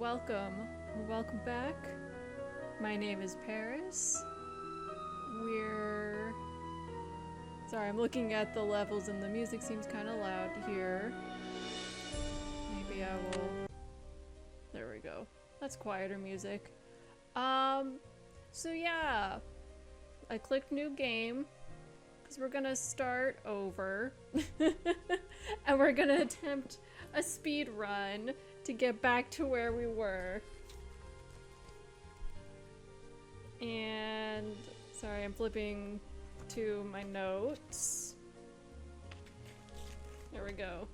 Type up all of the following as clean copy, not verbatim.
welcome. Welcome back. My name is Paris. Sorry, I'm looking at the levels and the music seems kind of loud here. Maybe I will... There we go. That's quieter music. So yeah. I clicked new game. Because we're gonna start over. And we're gonna attempt a speed run to get back to where we were. And sorry, I'm flipping to my notes. There we go.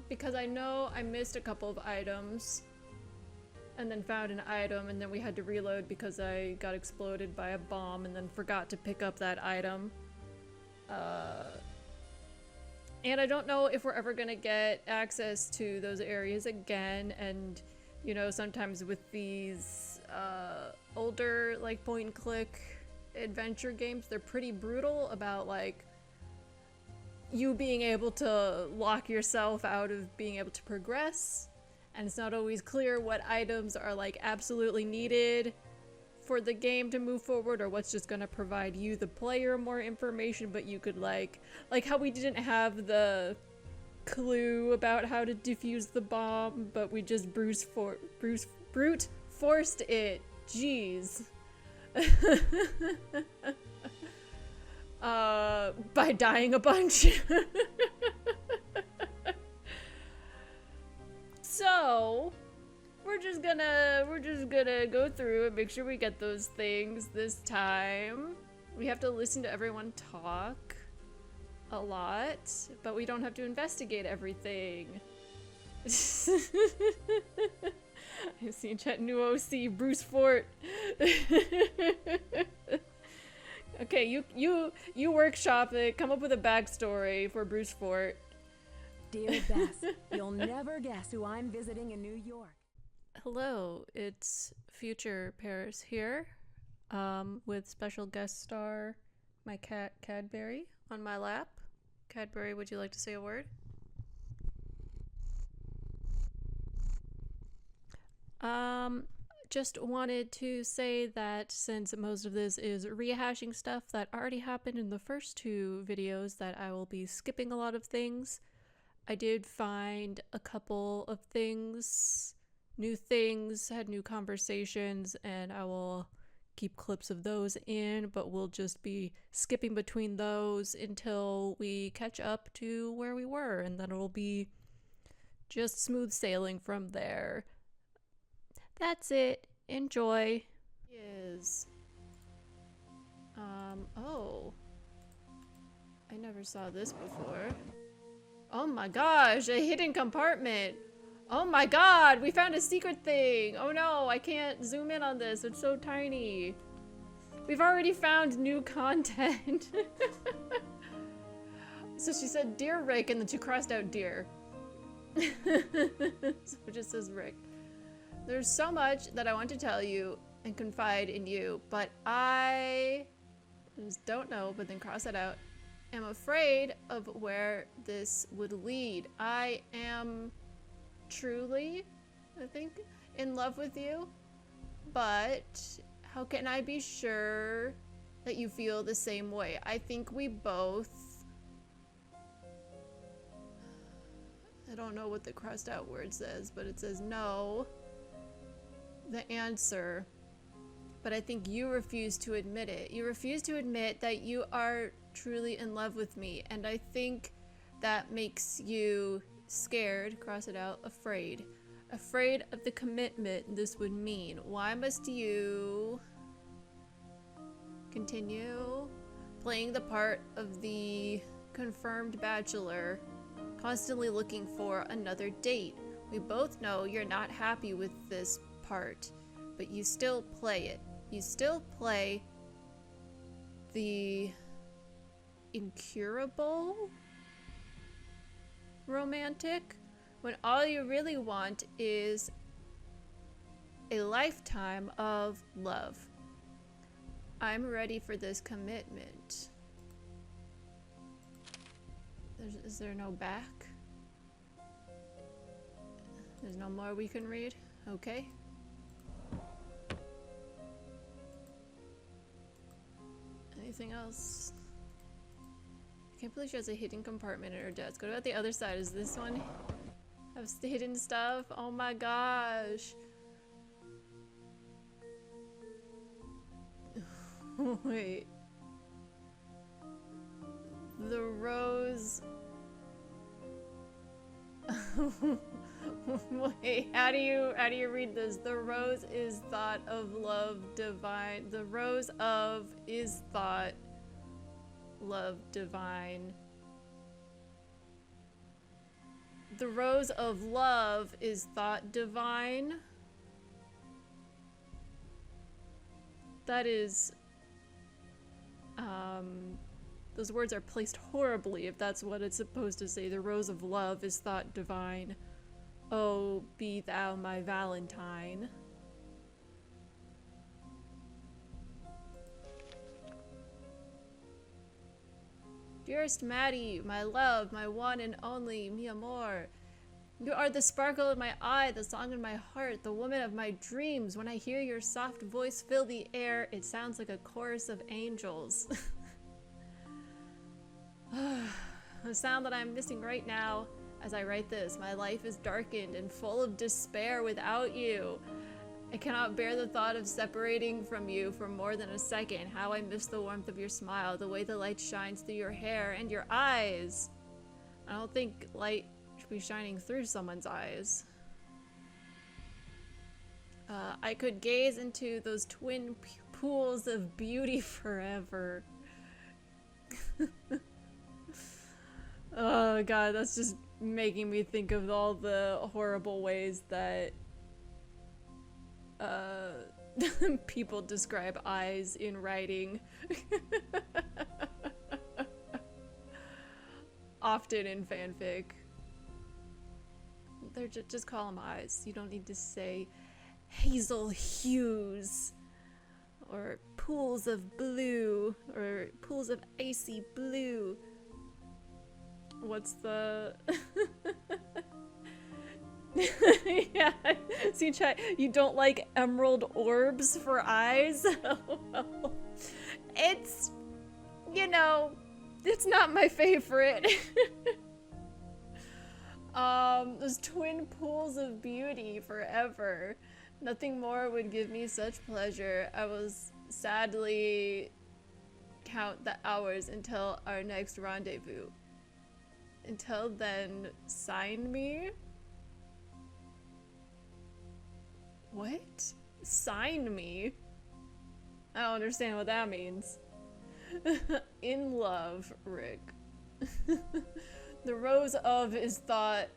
Because I know I missed a couple of items and then found an item and then we had to reload because I got exploded by a bomb and then forgot to pick up that item. And I don't know if we're ever gonna get access to those areas again, and you know, sometimes with these older like point and click adventure games, they're pretty brutal about like you being able to lock yourself out of being able to progress, and it's not always clear what items are like absolutely needed for the game to move forward or what's just gonna provide you the player more information, but you could like how we didn't have the clue about how to defuse the bomb, but we just brute forced it. Jeez. By dying a bunch. So we're just gonna go through and make sure we get those things this time. We have to listen to everyone talk a lot, but we don't have to investigate everything. I've seen chat new OC Bruce Fort. Okay, you workshop it. Come up with a backstory for Bruce Fort. Dear Bess, you'll never guess who I'm visiting in New York. Hello, it's future Paris here, with special guest star, my cat Cadbury, on my lap. Cadbury, would you like to say a word? Just wanted to say that since most of this is rehashing stuff that already happened in the first two videos, that I will be skipping a lot of things. I did find a couple of things, new things, had new conversations, and I will keep clips of those in, but we'll just be skipping between those until we catch up to where we were, and then it'll be just smooth sailing from there. That's it. Enjoy. Oh. I never saw this before. Oh my gosh, a hidden compartment. Oh my god, we found a secret thing. Oh no, I can't zoom in on this. It's so tiny. We've already found new content. So she said, "Dear Rick," and then she crossed out "dear." So it just says Rick. There's so much that I want to tell you and confide in you, but I just don't know, but then cross it out. I'm afraid of where this would lead. I am truly, I think, in love with you, but how can I be sure that you feel the same way? I think we both... I don't know what the crossed out word says, but it says no. The answer. But I think you refuse to admit it. You refuse to admit that you are truly in love with me, and I think that makes you scared, cross it out, afraid of the commitment this would mean. Why must you continue playing the part of the confirmed bachelor, constantly looking for another date? We both know you're not happy with this part, but you still play it. You still play the incurable romantic when all you really want is a lifetime of love. I'm ready for this commitment. Is there no back? There's no more we can read? Okay. Anything else? I can't believe she has a hidden compartment in her desk. What about the other side? Is this one have hidden stuff? Oh my gosh. Wait. The rose. Wait, how do you read this? The rose is thought of love divine. The rose of is thought love divine. The rose of love is thought divine. That is those words are placed horribly if that's what it's supposed to say. The rose of love is thought divine. Oh, be thou my Valentine. Dearest Maddie, my love, my one and only, mi amor. You are the sparkle in my eye, the song in my heart, the woman of my dreams. When I hear your soft voice fill the air, it sounds like a chorus of angels. The sound that I'm missing right now as I write this. My life is darkened and full of despair without you. I cannot bear the thought of separating from you for more than a second. How I miss the warmth of your smile, the way the light shines through your hair and your eyes. I don't think light should be shining through someone's eyes. I could gaze into those twin pools of beauty forever. Oh god, that's just making me think of all the horrible ways that people describe eyes in writing. Often in fanfic. They're just call them eyes. You don't need to say hazel hues or pools of blue or pools of icy blue. What's the yeah, see chat, you don't like emerald orbs for eyes? It's, you know, it's not my favorite. Those twin pools of beauty forever. Nothing more would give me such pleasure. I will sadly count the hours until our next rendezvous. Until then, sign me? What? Sign me? I don't understand what that means. In love, Rick. The rose of is thought.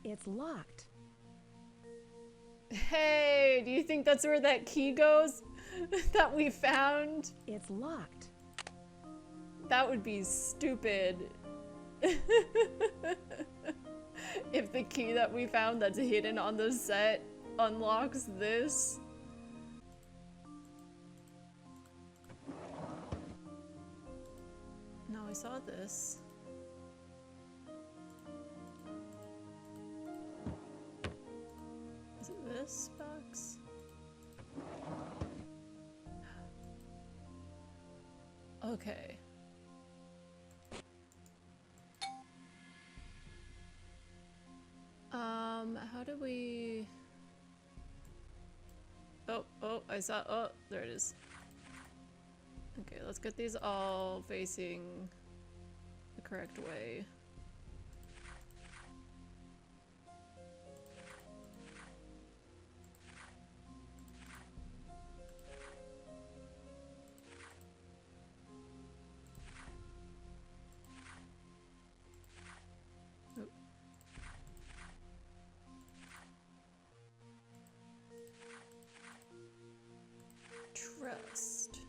It's locked. Hey, do you think that's where that key goes? That we found? It's locked. That would be stupid. If the key that we found that's hidden on the set unlocks this. No, I saw this. Is it this box? Okay. How do we... Oh, I saw, oh, there it is. Okay, let's get these all facing the correct way. Trust.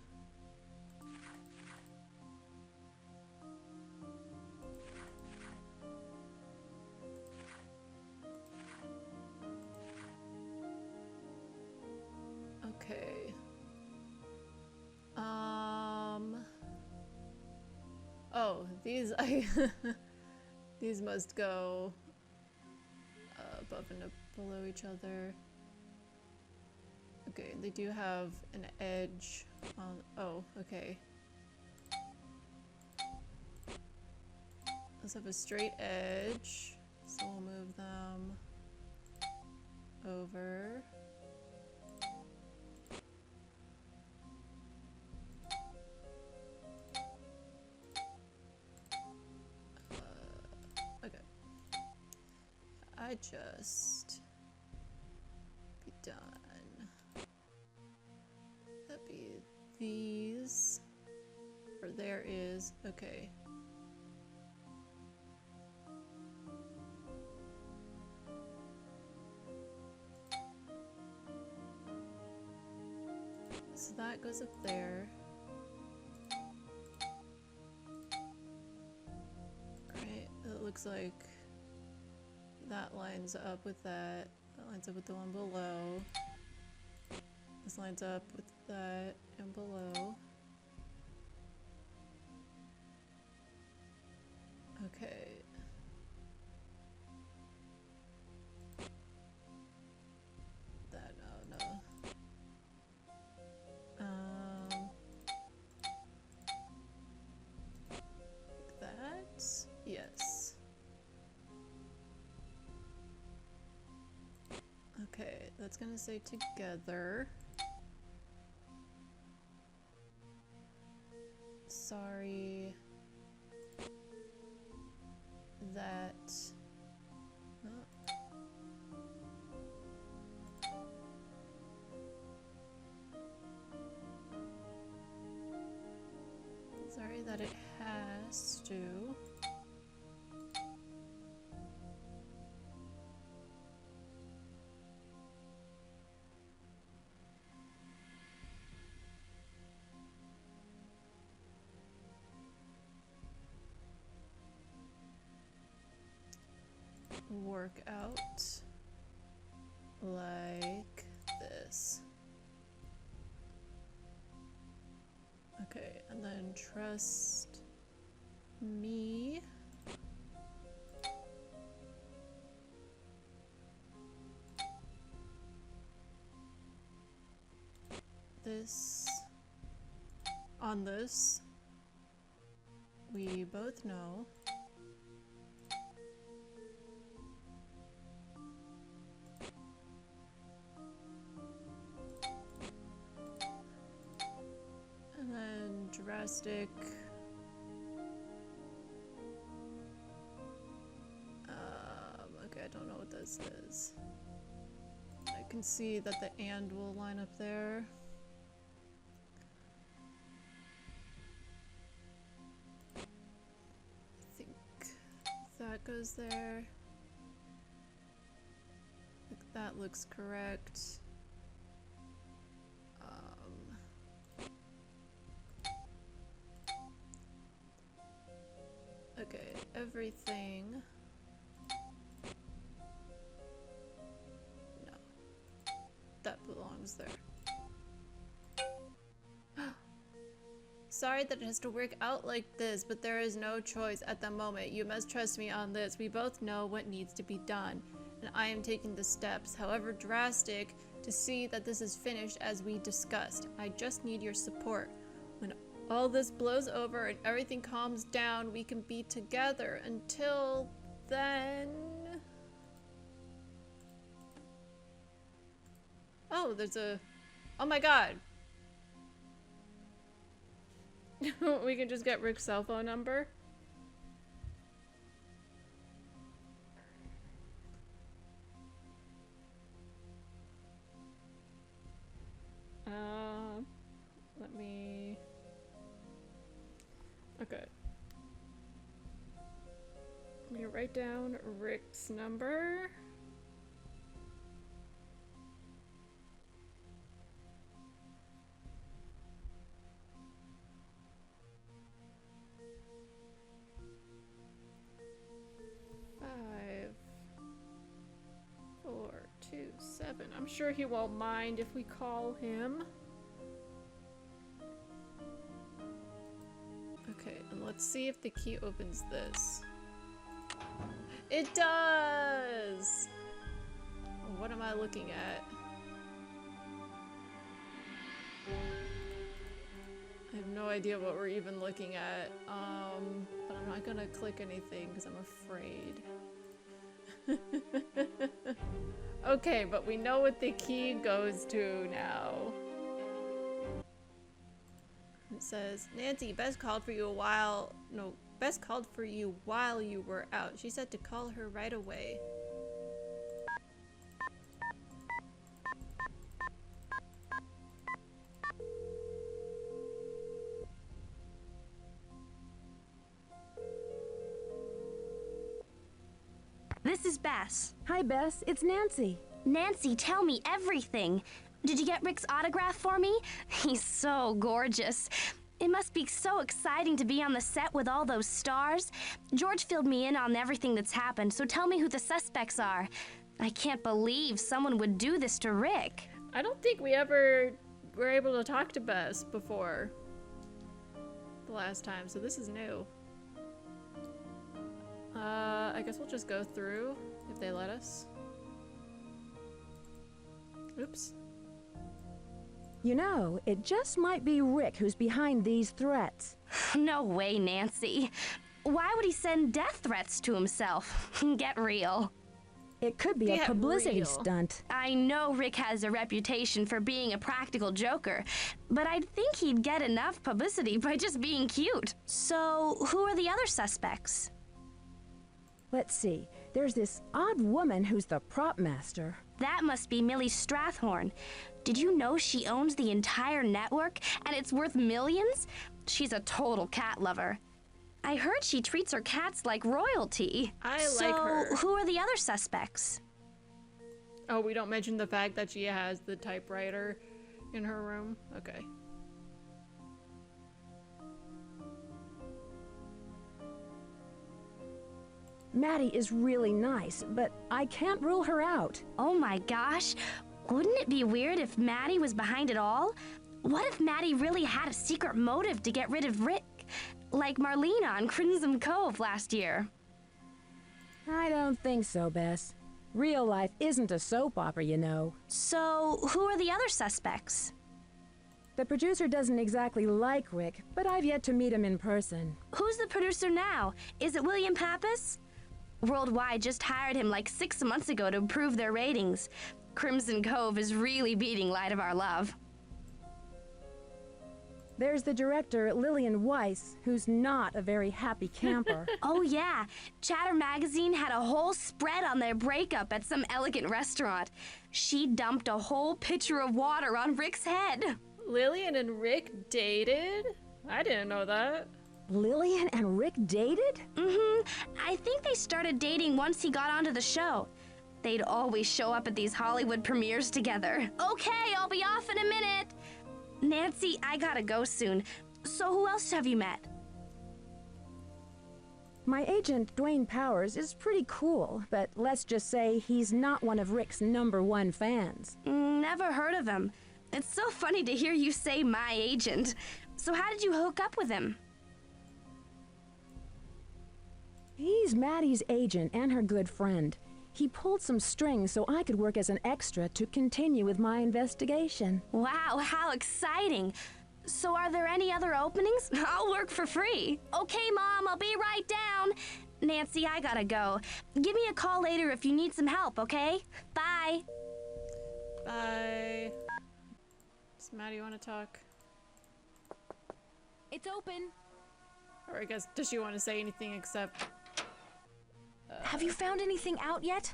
Oh, these these must go above and below each other. Okay, they do have an edge on. Oh, okay. Let's have a straight edge, so we'll move them over. Okay. I just be done. That'd be these. Or there is. Okay. So that goes up there. Right, it looks like that lines up with that. That lines up with the one below. This lines up with that and below. Okay. That, no. Like that? Yes. Okay, that's gonna say together. Sorry. That. Oh. Sorry that it has to. Work out like this. Okay, and then trust me. This on this we both know. And then drastic. Okay, I don't know what this is. I can see that the and will line up there. I think that goes there. I think that looks correct. Okay, everything. No. That belongs there. Sorry that it has to work out like this, but there is no choice at the moment. You must trust me on this. We both know what needs to be done, and I am taking the steps, however drastic, to see that this is finished as we discussed. I just need your support. When all this blows over and everything calms down, we can be together. Until then... Oh, there's a... Oh my god! We can just get Rick's cell phone number. Let me... Okay. I'm gonna write down Rick's number. I'm sure he won't mind if we call him. Okay, And let's see if the key opens this. It does! What am I looking at? I have no idea what we're even looking at. But I'm not gonna click anything because I'm afraid. Okay, but we know what the key goes to now. It says, Nancy, Bess called for you Bess called for you while you were out. She said to call her right away. This is Bess. Hi, Bess. It's Nancy. Nancy, tell me everything. Did you get Rick's autograph for me? He's so gorgeous. It must be so exciting to be on the set with all those stars. George filled me in on everything that's happened, so tell me who the suspects are. I can't believe someone would do this to Rick. I don't think we ever were able to talk to Bess before the last time, so this is new. I guess we'll just go through if they let us. Oops. You know, it just might be Rick who's behind these threats. No way, Nancy. Why would he send death threats to himself? Get real. It could be a Get publicity real. stunt. I know Rick has a reputation for being a practical joker, but I'd think he'd get enough publicity by just being cute. So, who are the other suspects? Let's see. There's this odd woman who's the prop master. That must be Millie Strathhorn. Did you know she owns the entire network and it's worth millions? She's a total cat lover. I heard she treats her cats like royalty. I like her. So, who are the other suspects? Oh, we don't mention the fact that she has the typewriter in her room? Okay. Maddie is really nice, but I can't rule her out. Oh my gosh, wouldn't it be weird if Maddie was behind it all? What if Maddie really had a secret motive to get rid of Rick? Like Marlena on Crimson Cove last year. I don't think so, Bess. Real life isn't a soap opera, you know. So, who are the other suspects? The producer doesn't exactly like Rick, but I've yet to meet him in person. Who's the producer now? Is it William Pappas? Worldwide just hired him like 6 months ago to improve their ratings. Crimson Cove is really beating Light of Our Love. There's the director, Lillian Weiss, who's not a very happy camper. Oh yeah, Chatter Magazine had a whole spread on their breakup at some elegant restaurant. She dumped a whole pitcher of water on Rick's head. Lillian and Rick dated? I didn't know that. Lillian and Rick dated? I think they started dating once he got onto the show. They'd always show up at these Hollywood premieres together. Okay, I'll be off in a minute. Nancy, I gotta go soon. So who else have you met? My agent, Dwayne Powers, is pretty cool, but let's just say he's not one of Rick's #1 fans. Never heard of him. It's so funny to hear you say my agent. So how did you hook up with him? He's Maddie's agent and her good friend. He pulled some strings so I could work as an extra to continue with my investigation. Wow, how exciting. So are there any other openings? I'll work for free. Okay, Mom, I'll be right down. Nancy, I gotta go. Give me a call later if you need some help, okay? Bye. Bye. Does Maddie want to talk? It's open. Or I guess, does she want to say anything except... Have you found anything out yet?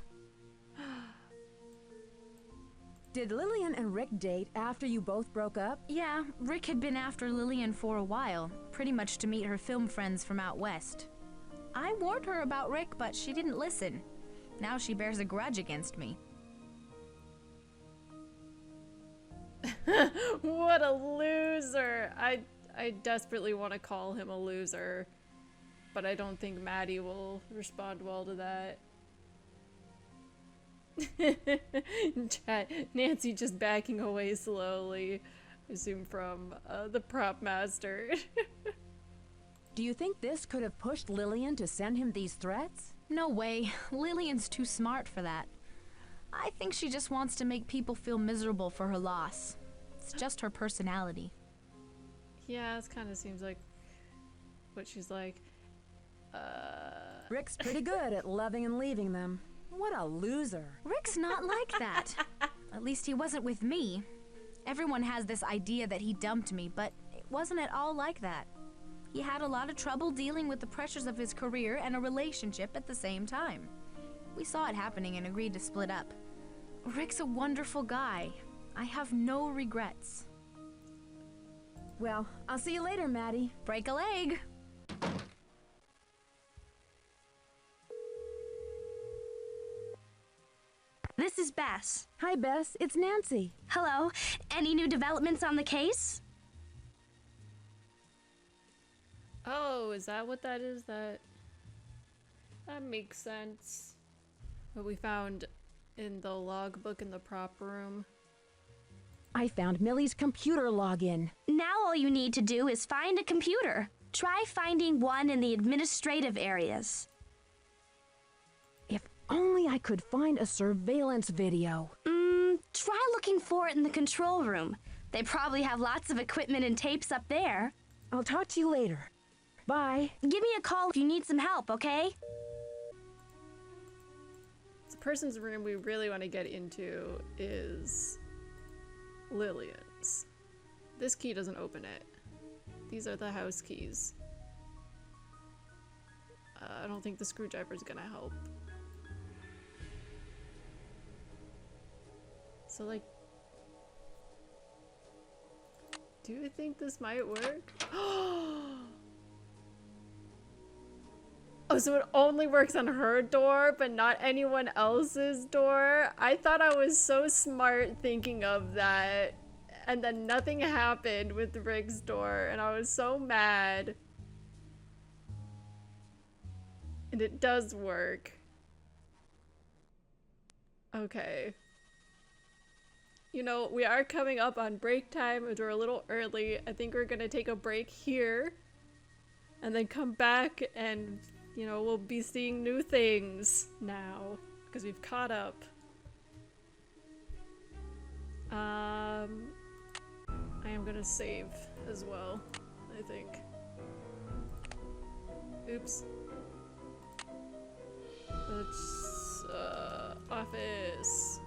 Did Lillian and Rick date after you both broke up? Yeah, Rick had been after Lillian for a while, pretty much to meet her film friends from out west. I warned her about Rick, but she didn't listen. Now she bears a grudge against me. What a loser! I desperately want to call him a loser, but I don't think Maddie will respond well to that. Chat, Nancy just backing away slowly, I assume from the prop master. Do you think this could have pushed Lillian to send him these threats? No way. Lillian's too smart for that. I think she just wants to make people feel miserable for her loss. It's just her personality. Yeah, it kind of seems like what she's like. Rick's pretty good at loving and leaving them. What a loser. Rick's not like that. At least he wasn't with me. Everyone has this idea that he dumped me, but it wasn't at all like that. He had a lot of trouble dealing with the pressures of his career and a relationship at the same time. We saw it happening and agreed to split up. Rick's a wonderful guy. I have no regrets. Well, I'll see you later, Maddie. Break a leg. This is Bess. Hi, Bess. It's Nancy. Hello. Any new developments on the case? Oh, is that what that is? That makes sense. What we found in the logbook in the prop room. I found Millie's computer login. Now all you need to do is find a computer. Try finding one in the administrative areas. If only I could find a surveillance video. Try looking for it in the control room. They probably have lots of equipment and tapes up there. I'll talk to you later. Bye. Give me a call if you need some help, okay? The person's room we really want to get into is Lillian's. This key doesn't open it. These are the house keys. I don't think the screwdriver is gonna help. So, like, do you think this might work? Oh, so it only works on her door, but not anyone else's door? I thought I was so smart thinking of that, and then nothing happened with Rick's door, and I was so mad. And it does work. Okay. You know, we are coming up on break time, and we're a little early. I think we're gonna take a break here, and then come back and, you know, we'll be seeing new things now, because we've caught up. I am gonna save as well, I think. Oops. Let's, office.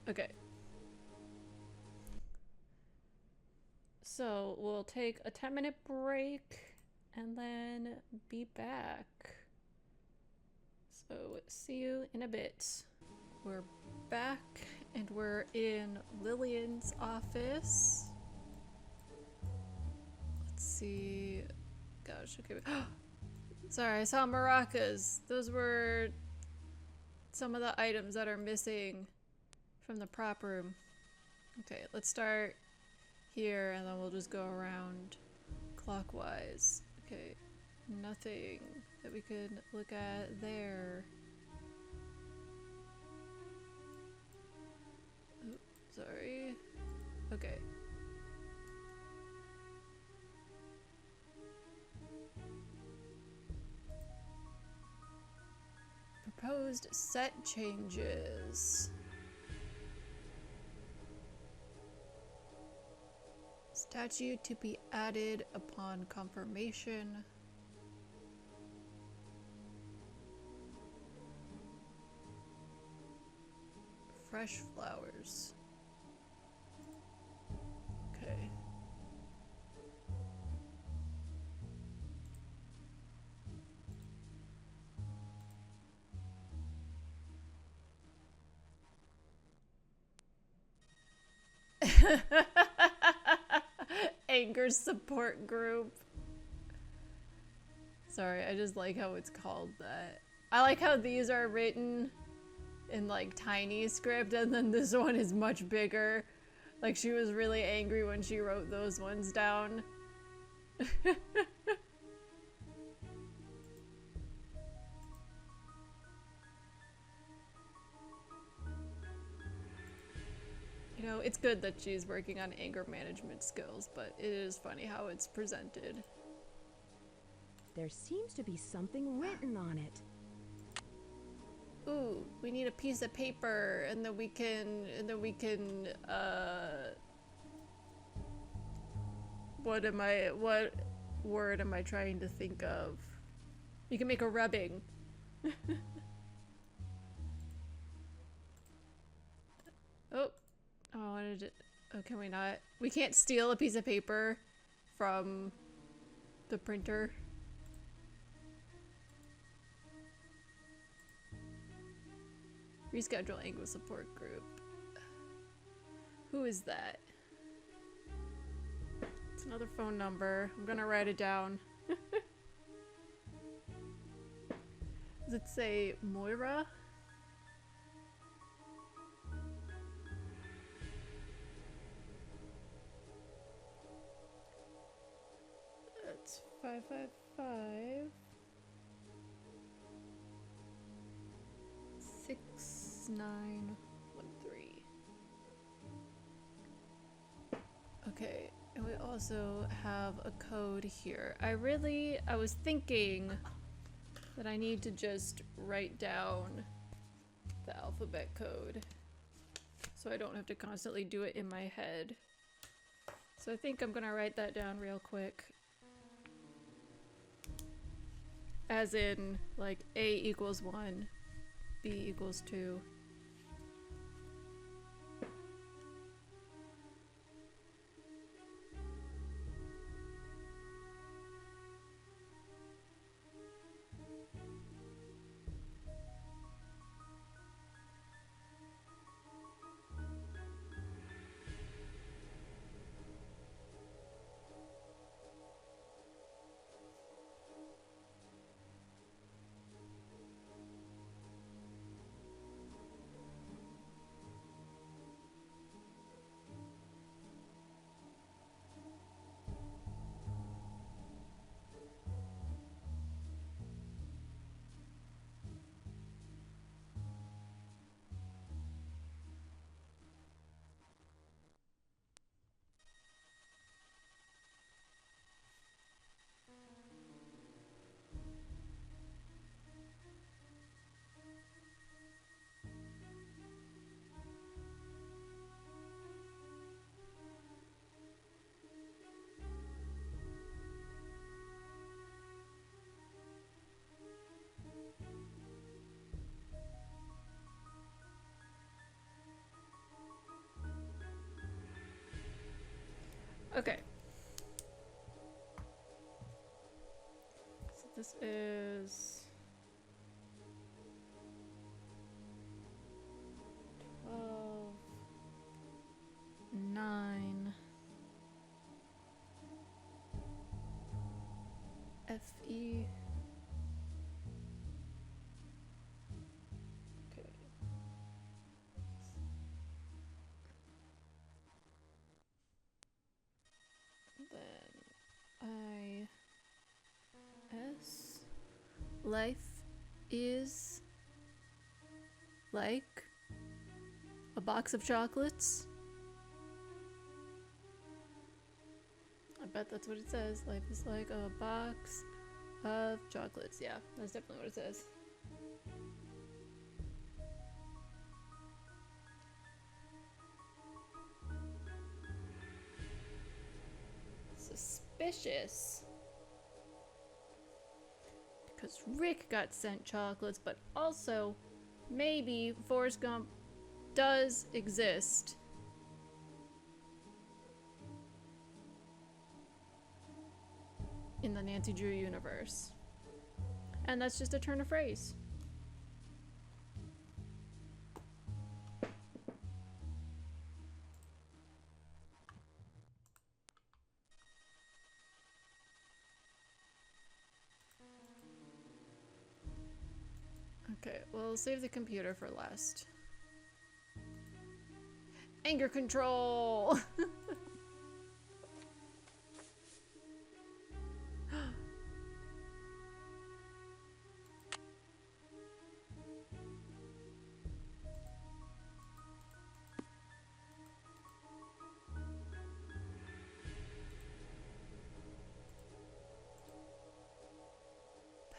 Okay. So we'll take a 10-minute break and then be back. So see you in a bit. We're back and we're in Lillian's office. Let's see. Gosh, okay. Sorry, I saw maracas. Those were some of the items that are missing from the prop room. Okay, let's start here and then we'll just go around clockwise. Okay, nothing that we could look at there. Oh, sorry. Okay. Proposed set changes. Statue to be added upon confirmation. Fresh flowers. Okay. Anger support group. Sorry, I just like how it's called that. I like how these are written in like tiny script and then this one is much bigger. Like she was really angry when she wrote those ones down. You know, it's good that she's working on anger management skills, but it is funny how it's presented. There seems to be something written on it. Ooh, we need a piece of paper, and then we can, what word am I trying to think of? You can make a rubbing. Oh, I wanted it. Oh, can we not? We can't steal a piece of paper from the printer. Reschedule Angle support group. Who is that? It's another phone number. I'm gonna write it down. Does it say Moira? That's 555 6913. Okay, and we also have a code here. I was thinking that I need to just write down the alphabet code so I don't have to constantly do it in my head. So I think I'm gonna write that down real quick. As in, like, A equals 1, B equals 2. Okay. So this is 12, 9, FE. Okay. Then IS. Life is like a box of chocolates. I bet that's what it says. Life is like a box of chocolates. Yeah, that's definitely what it says. Suspicious. Because Rick got sent chocolates, but also maybe Forrest Gump does exist. In the Nancy Drew universe. And that's just a turn of phrase. Okay, we'll save the computer for last. Anger control!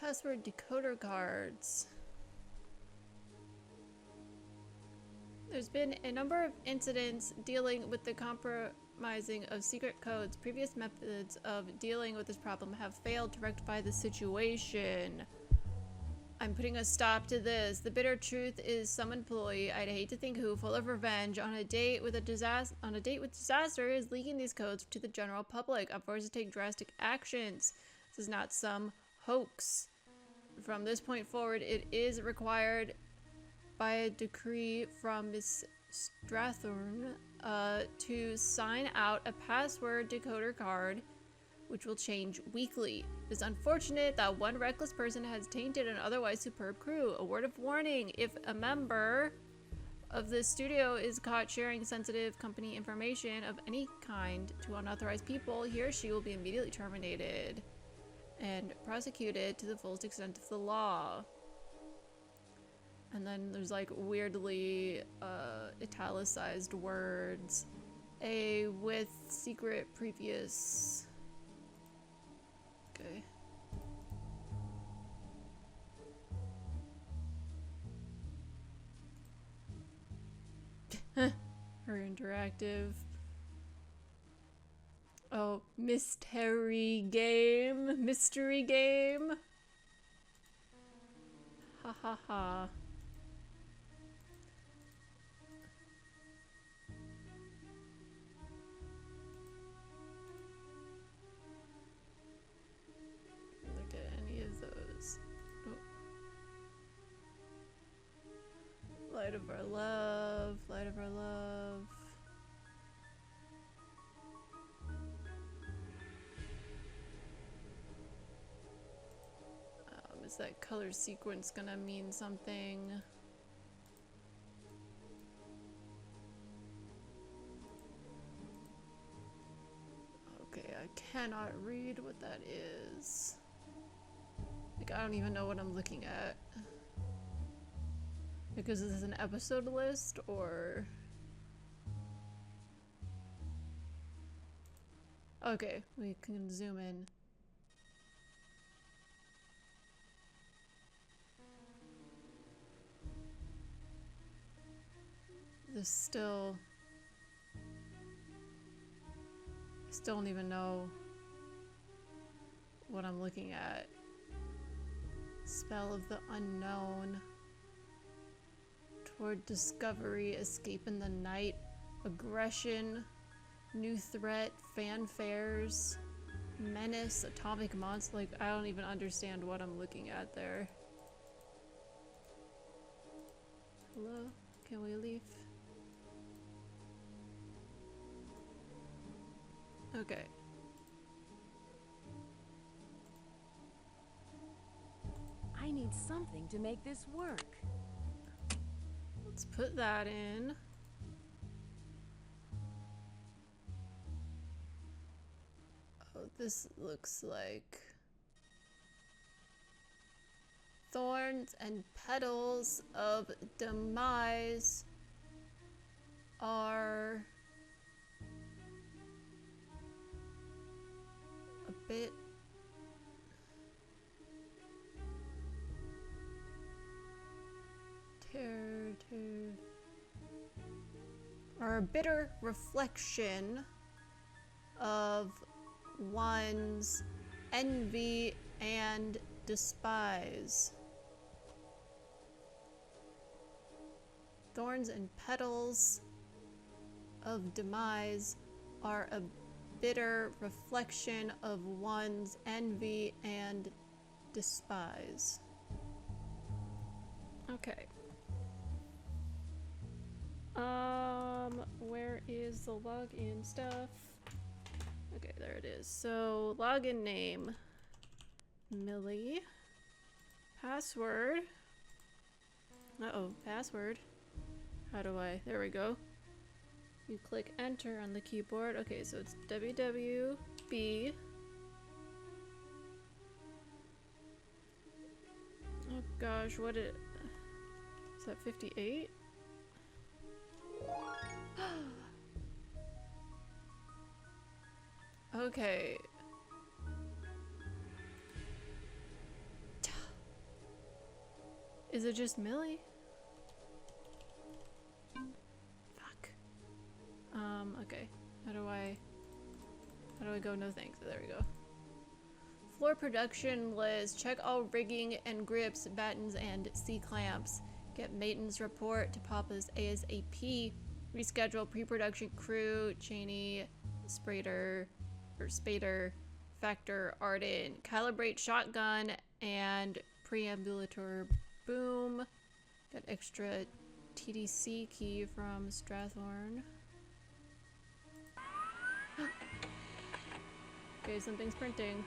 Password decoder cards. There's been a number of incidents dealing with the compromising of secret codes. Previous methods of dealing with this problem have failed to rectify the situation. I'm putting a stop to this. The bitter truth is some employee, I'd hate to think who, full of revenge, on a date with disaster is leaking these codes to the general public. I'm forced to take drastic actions. This is not some hoax. From this point forward, it is required by a decree from Miss Strathorn to sign out a password decoder card which will change weekly. It's unfortunate that one reckless person has tainted an otherwise superb crew. A word of warning: if a member of the studio is caught sharing sensitive company information of any kind to unauthorized people, he or she will be immediately terminated and prosecuted to the fullest extent of the law. And then there's like weirdly italicized words. A with secret previous. Okay. Her interactive. Oh, mystery game. Mystery game. Ha ha ha. Look at any of those. Oh. Light of our love, light of our love. Is that color sequence gonna mean something? Okay, I cannot read what that is. Like, I don't even know what I'm looking at. Because this is an episode list, or... Okay, we can zoom in. This still... I still don't even know what I'm looking at. Spell of the unknown. Toward discovery, escape in the night, aggression, new threat, fanfares, menace, atomic monster. Like, I don't even understand what I'm looking at there. Hello? Can we leave? Okay. I need something to make this work. Let's put that in. Oh, this looks like thorns and petals of demise are a bit are a bitter reflection of one's envy and despise. Thorns and petals of demise are a bitter reflection of one's envy and despise. Okay. Where is the login stuff? Okay, there it is. So, login name, Millie. Password. Uh-oh, password. How do I, there we go. You click enter on the keyboard. Okay, so it's WWB. Oh gosh, what is that 58? Okay. Is it just Millie? Fuck. Okay. How do I go? No thanks. There we go. Floor production list. Check all rigging and grips, battens, and C-clamps. Get maintenance report to Papa's ASAP. Reschedule pre-production crew, Cheney, Spader, Factor, Arden. Calibrate shotgun and preambulator boom. Got extra TDC key from Strathorn. Okay, something's printing.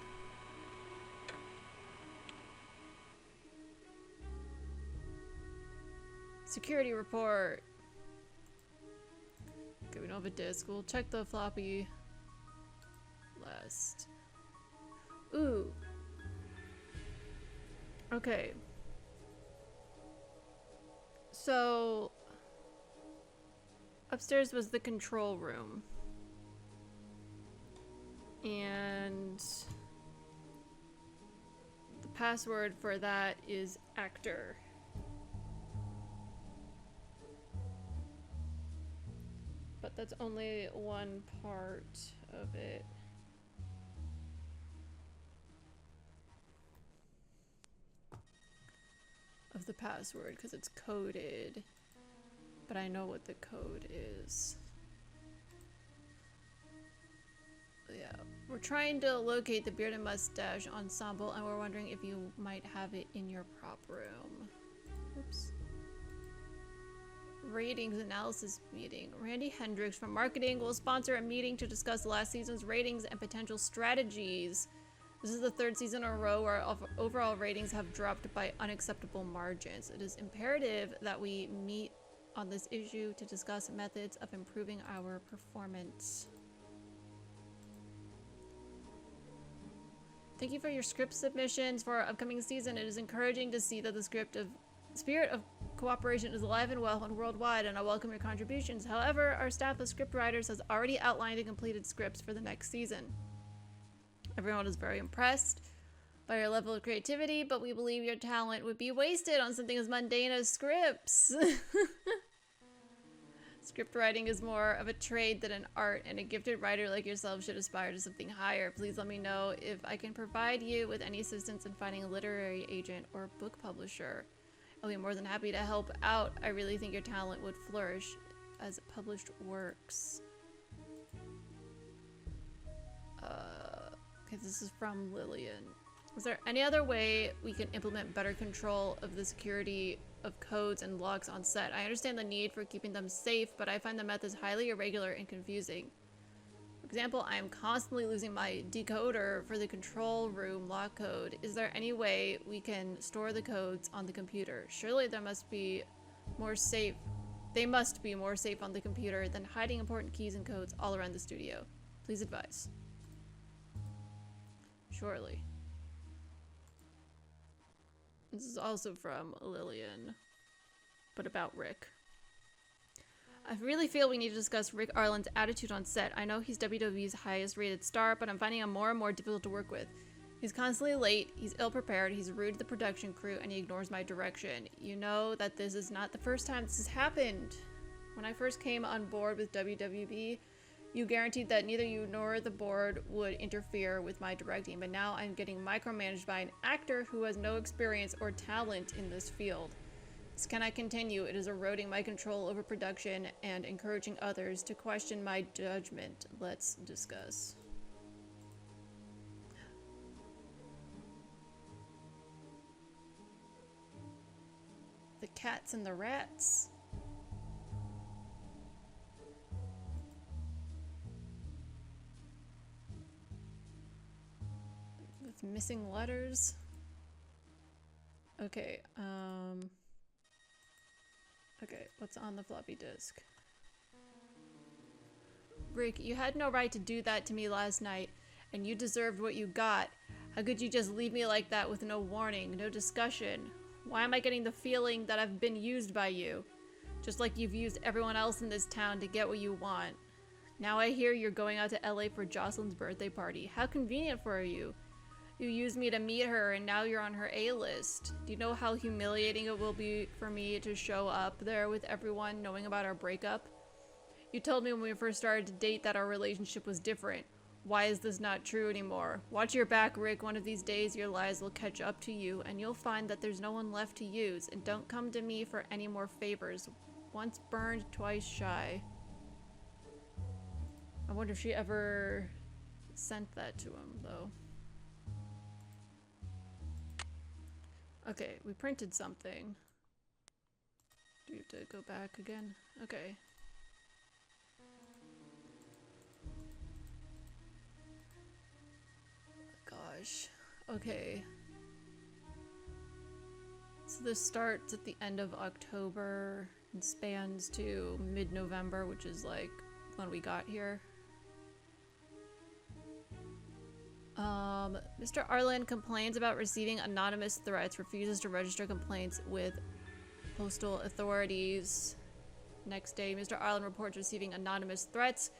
Security report. Okay, we don't have a disk. We'll check the floppy last. Ooh. Okay. So upstairs was the control room. And the password for that is actor. But that's only one part of it. Of the password, because it's coded. But I know what the code is. Yeah, we're trying to locate the Beard and Mustache ensemble, and we're wondering if you might have it in your prop room. Oops. Ratings analysis meeting. Randy Hendricks from marketing will sponsor a meeting to discuss last season's ratings and potential strategies. This is the third season in a row where overall ratings have dropped by unacceptable margins. It is imperative that we meet on this issue to discuss methods of improving our performance. Thank you for your script submissions for our upcoming season. It is encouraging to see that the spirit of cooperation is alive and well and worldwide, and I welcome your contributions. However, our staff of scriptwriters has already outlined and completed scripts for the next season. Everyone is very impressed by your level of creativity, but we believe your talent would be wasted on something as mundane as scripts. Script writing is more of a trade than an art, and a gifted writer like yourself should aspire to something higher. Please let me know if I can provide you with any assistance in finding a literary agent or book publisher. I'll be more than happy to help out. I really think your talent would flourish as published works. Okay, this is from Lillian. Is there any other way we can implement better control of the security of codes and locks on set? I understand the need for keeping them safe, but I find the methods highly irregular and confusing. For example, I am constantly losing my decoder for the control room lock code. Is there any way we can store the codes on the computer? Surely there must be more safe. They must be more safe on the computer than hiding important keys and codes all around the studio. Please advise. Surely. This is also from Lillian, but about Rick. I really feel we need to discuss Rick Arlen's attitude on set. I know he's WWE's highest rated star, but I'm finding him more and more difficult to work with. He's constantly late, he's ill-prepared, he's rude to the production crew, and he ignores my direction. You know that this is not the first time this has happened. When I first came on board with WWB, you guaranteed that neither you nor the board would interfere with my directing, but now I'm getting micromanaged by an actor who has no experience or talent in this field. This cannot continue. It is eroding my control over production and encouraging others to question my judgment. Let's discuss. The cats and the rats. With missing letters. Okay, okay, what's on the floppy disk? Rick, you had no right to do that to me last night, and you deserved what you got. How could you just leave me like that with no warning, no discussion? Why am I getting the feeling that I've been used by you? Just like you've used everyone else in this town to get what you want. Now I hear you're going out to LA for Jocelyn's birthday party. How convenient for you. You used me to meet her, and now you're on her A-list. Do you know how humiliating it will be for me to show up there with everyone knowing about our breakup? You told me when we first started to date that our relationship was different. Why is this not true anymore? Watch your back, Rick. One of these days your lies will catch up to you, and you'll find that there's no one left to use. And don't come to me for any more favors. Once burned, twice shy. I wonder if she ever sent that to him, though. Okay, we printed something. Do we have to go back again? Okay. Gosh. Okay. So this starts at the end of October and spans to mid-November, which is like when we got here. Mr. Arlen complains about receiving anonymous threats, refuses to register complaints with postal authorities. Next day, Mr. Arlen reports receiving anonymous threats,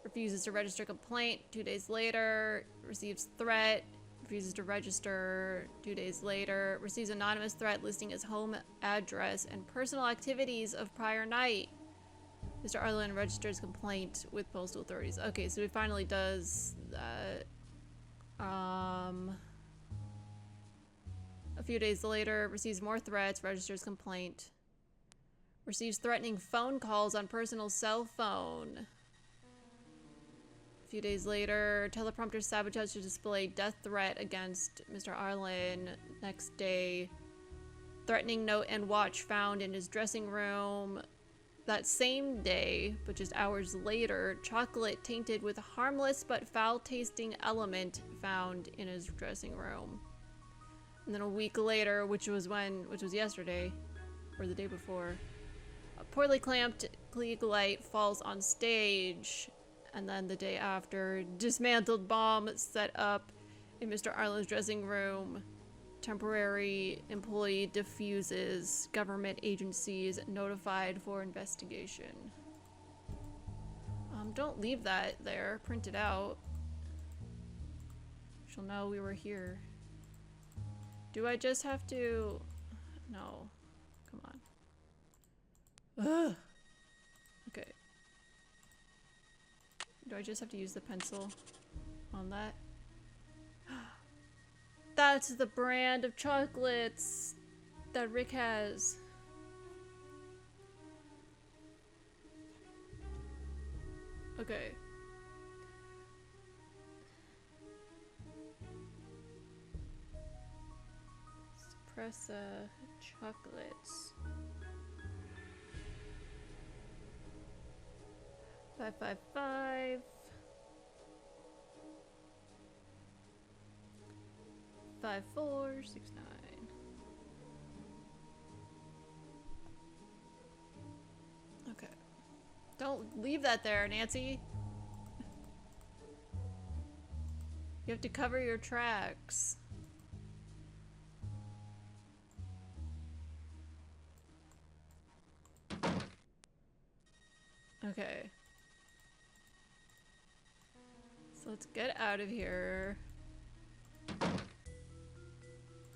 refuses to register complaint. 2 days later, receives threat, refuses to register. 2 days later, receives anonymous threat listing his home address and personal activities of prior night. Mr. Arlen registers complaint with postal authorities. Okay, so he finally does that. A few days later, receives more threats, registers complaint. Receives threatening phone calls on personal cell phone. A few days later, teleprompter sabotage to display death threat against Mr. Arlen. Next day, threatening note and watch found in his dressing room. That same day, but just hours later, chocolate tainted with a harmless but foul-tasting element found in his dressing room. And then a week later, which was yesterday, or the day before, a poorly clamped Klieg light falls on stage. And then the day after, dismantled bomb set up in Mr. Arlen's dressing room. Temporary employee defuses. Government agencies notified for investigation. Don't leave that there. Print it out. She'll know we were here. Do I just have to... No. Come on. Ugh. Okay. Do I just have to use the pencil on that? That's the brand of chocolates that Rick has. Okay. Suppressa chocolates. 555. 5469. Okay. Don't leave that there, Nancy. You have to cover your tracks. Okay. So let's get out of here.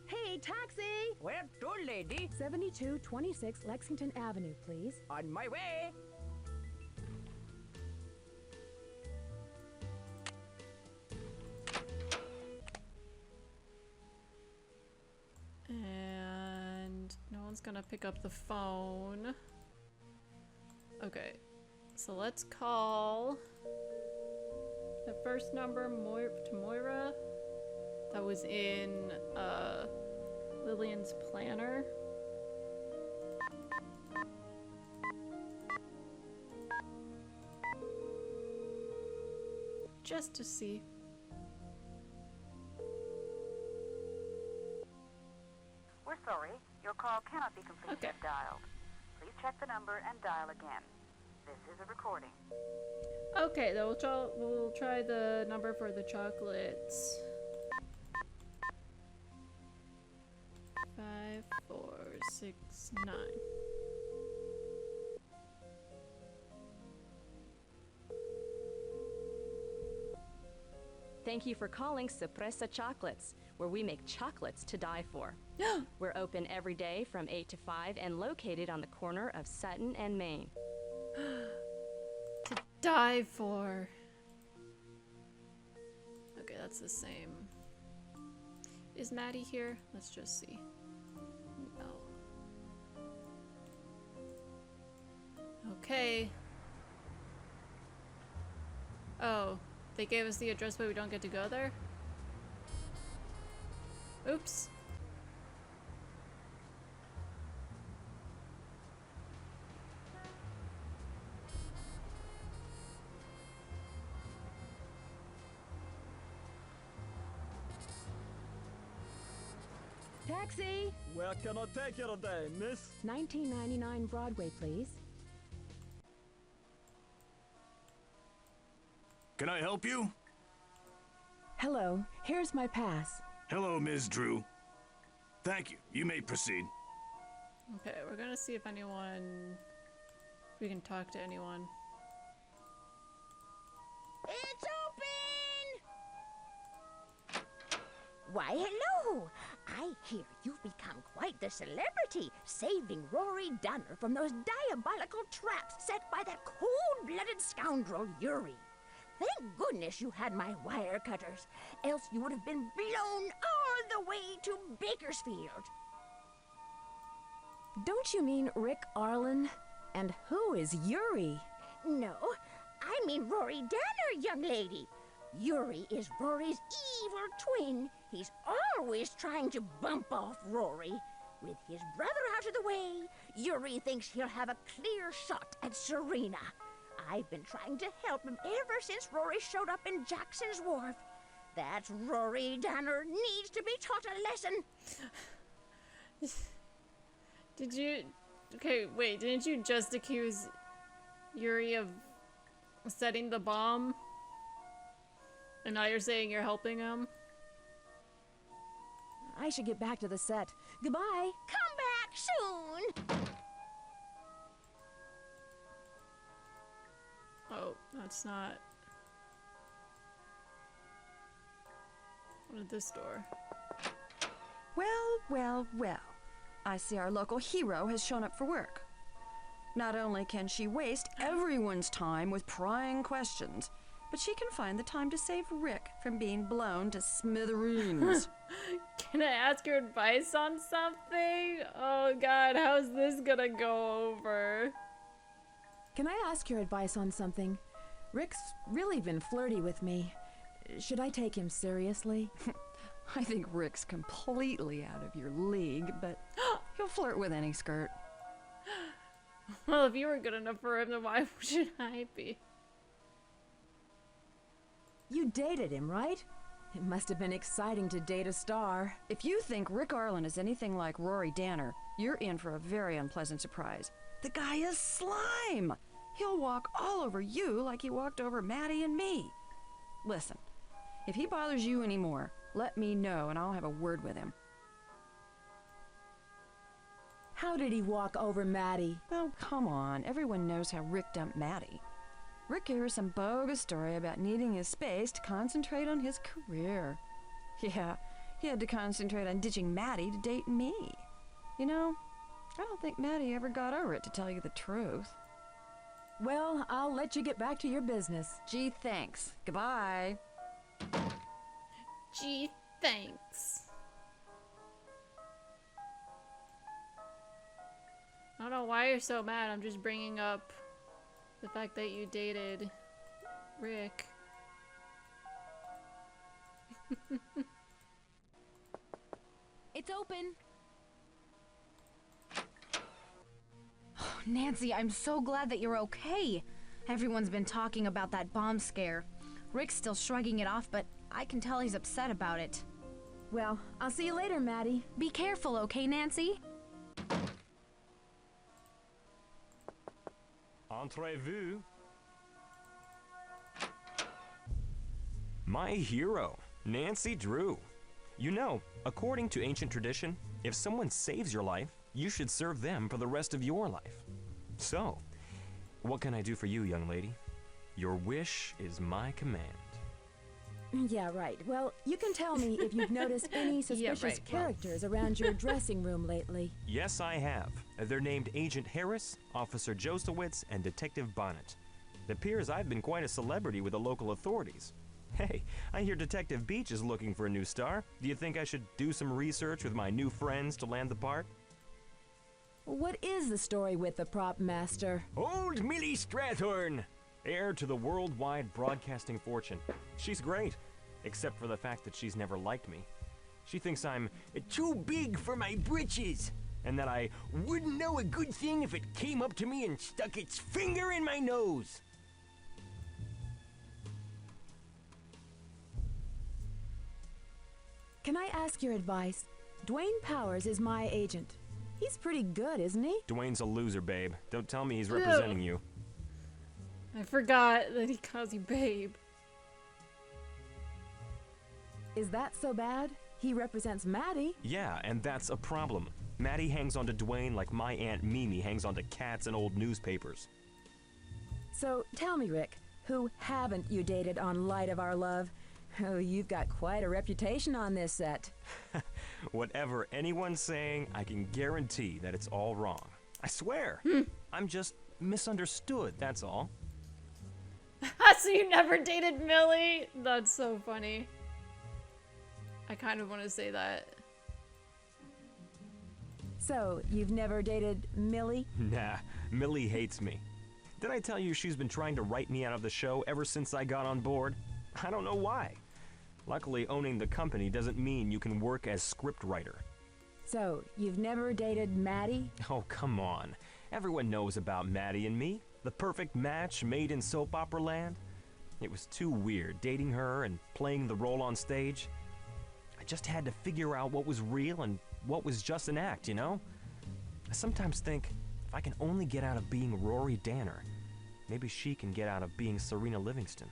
Hey, taxi! Where to, lady? 7226 Lexington Avenue, please. On my way. And no one's gonna pick up the phone. Okay, so let's call the first number to Moira that was in Lillian's planner. Just to see. We're sorry. Your call cannot be completed Okay. as dialed. Please check the number and dial again. This is a recording. Okay, then we'll try the number for the chocolates. 5469. Thank you for calling Suppressa Chocolates. We're where we make chocolates to die for. We're open every day from 8 to 5 and located on the corner of Sutton and Main. To die for. Okay, that's the same. Is Maddie here? Let's just see. No. Okay. Oh, they gave us the address, but we don't get to go there? Oops. Taxi! Where can I take you today, miss? 1999 Broadway, please. Can I help you? Hello, here's my pass. Hello, Ms. Drew. Thank you. You may proceed. Okay, we're gonna see if we can talk to anyone. It's open! Why, hello! I hear you've become quite the celebrity, saving Rory Danner from those diabolical traps set by that cold-blooded scoundrel, Yuri. Thank goodness you had my wire cutters, else you would have been blown all the way to Bakersfield. Don't you mean Rick Arlen? And who is Yuri? No, I mean Rory Danner, young lady. Yuri is Rory's evil twin. He's always trying to bump off Rory. With his brother out of the way, Yuri thinks he'll have a clear shot at Serena. I've been trying to help him ever since Rory showed up in Jackson's Wharf. That Rory Danner needs to be taught a lesson. Did you... Okay, wait, didn't you just accuse Yuri of setting the bomb? And now you're saying you're helping him? I should get back to the set. Goodbye. Come back soon. Oh, that's not... What is this door? Well, well, well. I see our local hero has shown up for work. Not only can she waste everyone's time with prying questions, but she can find the time to save Rick from being blown to smithereens. Can I ask your advice on something? Oh god, how's this gonna go over? Can I ask your advice on something? Rick's really been flirty with me. Should I take him seriously? I think Rick's completely out of your league, but he'll flirt with any skirt. Well, if you were good enough for him, then why should I be? You dated him, right? It must have been exciting to date a star. If you think Rick Arlen is anything like Rory Danner, you're in for a very unpleasant surprise. The guy is slime! He'll walk all over you like he walked over Maddie and me. Listen, if he bothers you anymore, let me know and I'll have a word with him. How did he walk over Maddie? Oh, come on. Everyone knows how Rick dumped Maddie. Rick gave her some bogus story about needing his space to concentrate on his career. Yeah, he had to concentrate on ditching Maddie to date me. You know, I don't think Maddie ever got over it, to tell you the truth. Well, I'll let you get back to your business. Gee, thanks. Goodbye. Gee, thanks. I don't know why you're so mad. I'm just bringing up the fact that you dated Rick. It's open. Oh, Nancy, I'm so glad that you're okay. Everyone's been talking about that bomb scare. Rick's still shrugging it off, but I can tell he's upset about it. Well, I'll see you later, Maddie. Be careful, okay, Nancy? Entrez-vous. My hero, Nancy Drew. You know, according to ancient tradition, if someone saves your life, you should serve them for the rest of your life. So, what can I do for you, young lady? Your wish is my command. Yeah, right. Well, you can tell me if you've noticed any suspicious characters around your dressing room lately. Yes, I have. They're named Agent Harris, Officer Josowitz, and Detective Bonnet. It appears I've been quite a celebrity with the local authorities. Hey, I hear Detective Beach is looking for a new star. Do you think I should do some research with my new friends to land the part? What is the story with the prop master? Old Millie Strathorn, heir to the worldwide broadcasting fortune. She's great, except for the fact that she's never liked me. She thinks I'm too big for my britches, and that I wouldn't know a good thing if it came up to me and stuck its finger in my nose. Can I ask your advice? Dwayne Powers is my agent. He's pretty good, isn't he? Dwayne's a loser, babe. Don't tell me he's representing you. I forgot that he calls you babe. Is that so bad? He represents Maddie. Yeah, and that's a problem. Maddie hangs on to Dwayne like my Aunt Mimi hangs on to cats and old newspapers. So tell me, Rick, who haven't you dated on Light of Our Love? Oh, you've got quite a reputation on this set. Whatever anyone's saying, I can guarantee that it's all wrong. I swear. I'm just misunderstood, that's all. So you never dated Millie? That's so funny. I kind of want to say that. So, you've never dated Millie? Nah, Millie hates me. Did I tell you she's been trying to write me out of the show ever since I got on board? I don't know why. Luckily, owning the company doesn't mean you can work as scriptwriter. So, you've never dated Maddie? Oh, come on. Everyone knows about Maddie and me. The perfect match made in soap opera land. It was too weird dating her and playing the role on stage. I just had to figure out what was real and what was just an act, you know? I sometimes think if I can only get out of being Rory Danner, maybe she can get out of being Serena Livingston.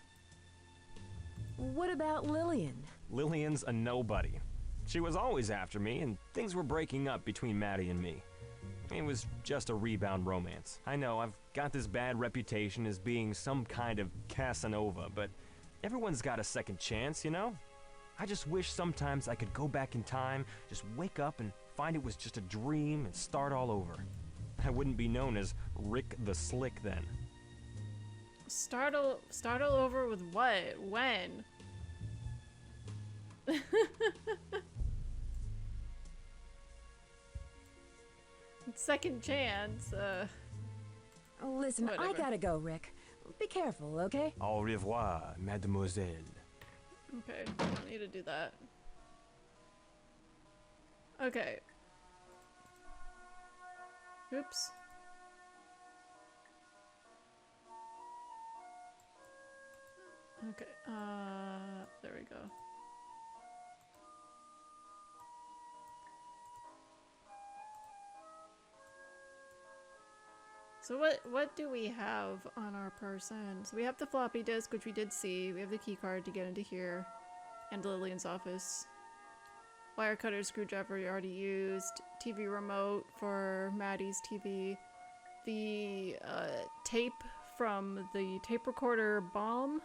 What about Lillian? Lillian's a nobody. She was always after me, and things were breaking up between Maddie and me. It was just a rebound romance. I know, I've got this bad reputation as being some kind of Casanova, but everyone's got a second chance, you know? I just wish sometimes I could go back in time, just wake up and find it was just a dream and start all over. I wouldn't be known as Rick the Slick then. Start all over with what? When? Second chance, Listen, whatever. I gotta go, Rick. Be careful, okay? Au revoir, mademoiselle. Okay, I don't need to do that. Okay. Oops. Okay, there we go. So what do we have on our person? So we have the floppy disk, which we did see. We have the key card to get into here. And Lillian's office. Wire cutter, screwdriver we already used. TV remote for Maddie's TV. The tape from the tape recorder bomb.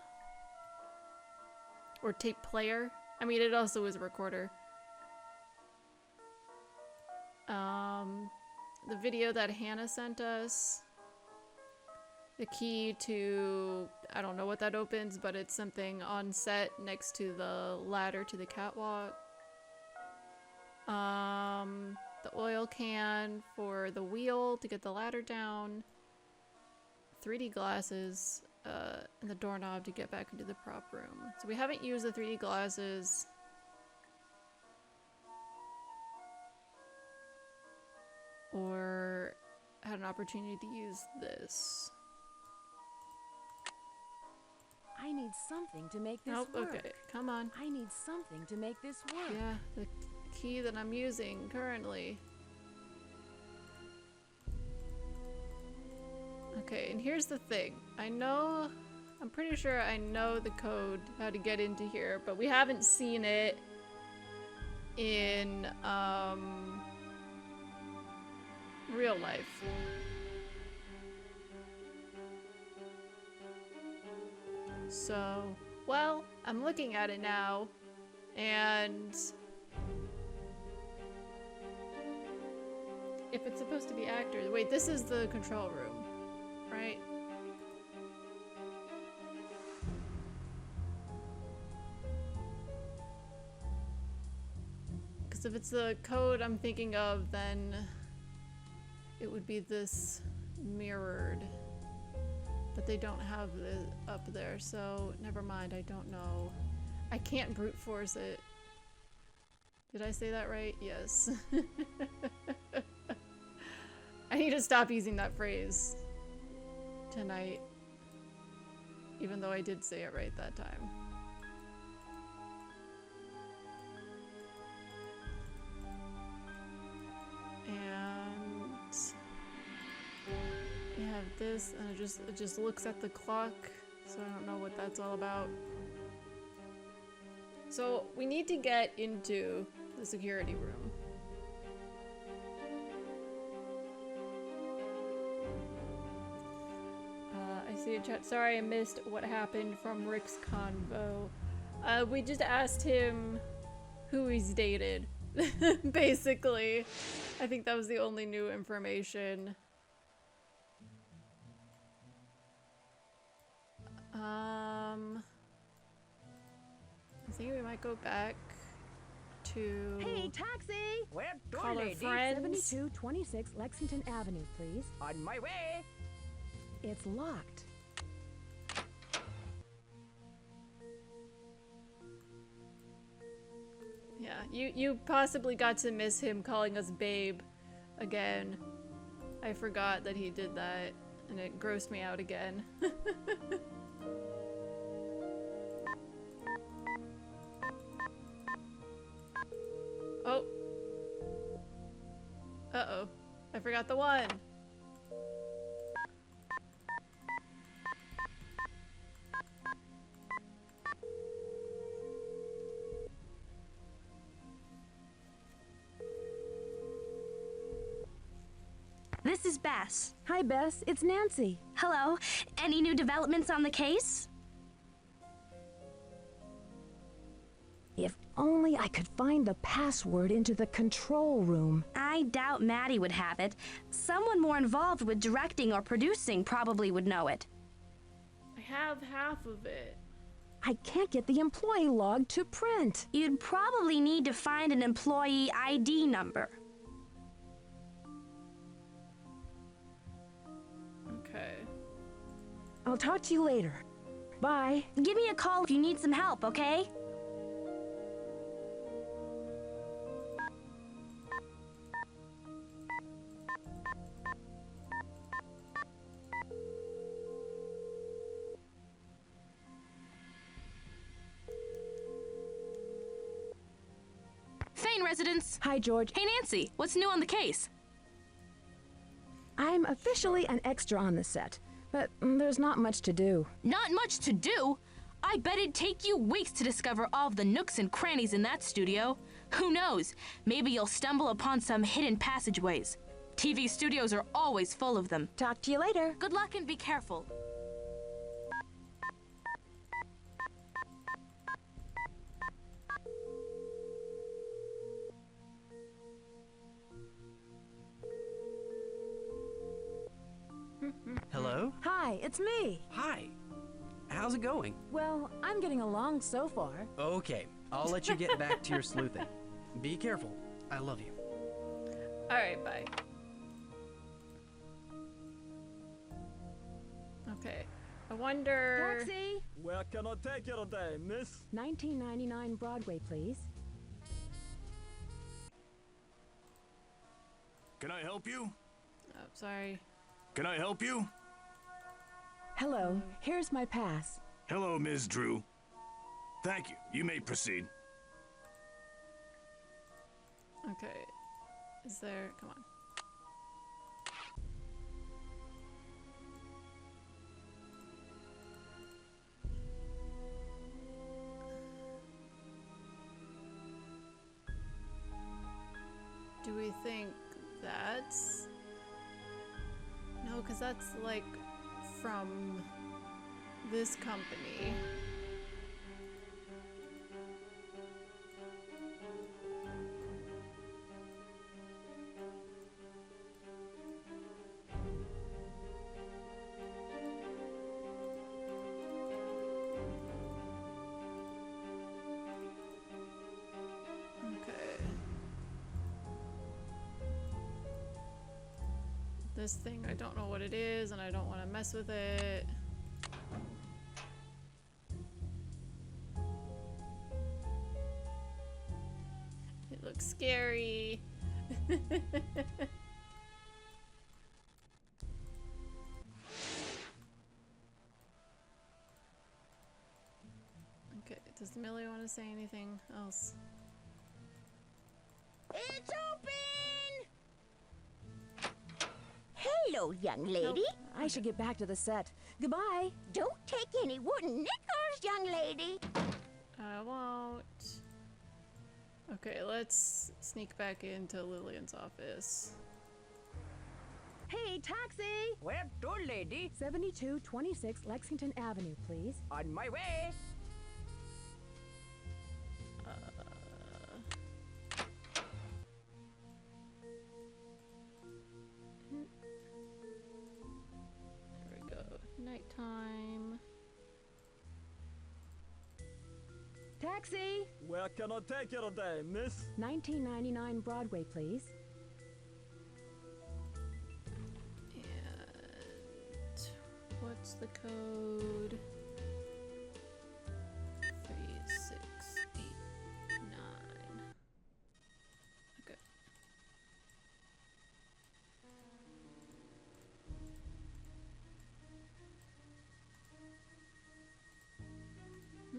Or tape player. I mean, it also is a recorder. The video that Hannah sent us. The key to, I don't know what that opens, but it's something on set next to the ladder to the catwalk. The oil can for the wheel to get the ladder down. 3D glasses, and the doorknob to get back into the prop room. So we haven't used the 3D glasses. Or had an opportunity to use this. I need something to make this work. Okay, come on. I need something to make this work. Yeah, the key that I'm using currently. Okay, and here's the thing. I'm pretty sure I know the code, how to get into here, but we haven't seen it in, real life. So, Well, I'm looking at it now, and if it's supposed to be actors, wait, this is the control room, right? Because if it's the code I'm thinking of, then it would be this mirrored. But they don't have it up there, so never mind, I don't know. I can't brute force it. Did I say that right? Yes. I need to stop using that phrase tonight, even though I did say it right that time. And you have this, and it just looks at the clock, so I don't know what that's all about. So we need to get into the security room. I see a chat. Sorry I missed what happened from Rick's convo. We just asked him who he's dated, basically. I think that was the only new information. I think we might go back to Hey, taxi! Where to, call our lady? friends. 7226 Lexington Avenue, please. On my way. It's locked. Yeah, you possibly got to miss him calling us babe again. I forgot that he did that, and it grossed me out again. Oh. Uh-oh. I forgot the one. This is Bess. Hi, Bess. It's Nancy. Hello. Any new developments on the case? If only I could find the password into the control room. I doubt Maddie would have it. Someone more involved with directing or producing probably would know it. I have half of it. I can't get the employee log to print. You'd probably need to find an employee ID number. Okay. I'll talk to you later. Bye. Give me a call if you need some help, okay? Fane residence. Hi, George. Hey, Nancy. What's new on the case? I'm officially an extra on the set, but there's not much to do. Not much to do? I bet it'd take you weeks to discover all of the nooks and crannies in that studio. Who knows? Maybe you'll stumble upon some hidden passageways. TV studios are always full of them. Talk to you later. Good luck and be careful. Hello? Hi, it's me. Hi. How's it going? Well, I'm getting along so far. Okay, I'll let you get back to your sleuthing. Be careful. I love you. Alright, bye. Okay. I wonder... Taxi! Where can I take you today, miss? 1999 Broadway, please. Can I help you? Oh, sorry. Can I help you? Hello, here's my pass. Hello, Ms. Drew. Thank you. You may proceed. Okay. Is there... Come on. Do we think that's... No, because that's like from this company. this thing. I don't know what it is, and I don't want to mess with it. It looks scary. Okay, does Millie want to say anything else? It's open! Hello, young lady. I should get back to the set. Goodbye. Don't take any wooden knickers, young lady. I won't. Okay, let's sneak back into Lillian's office. Hey, taxi! Where to, lady? 7226 Lexington Avenue, please. On my way. There we go. Nighttime. Taxi! Where can I take you today, miss? 1999 Broadway, please. And what's the code? 3689. Okay. There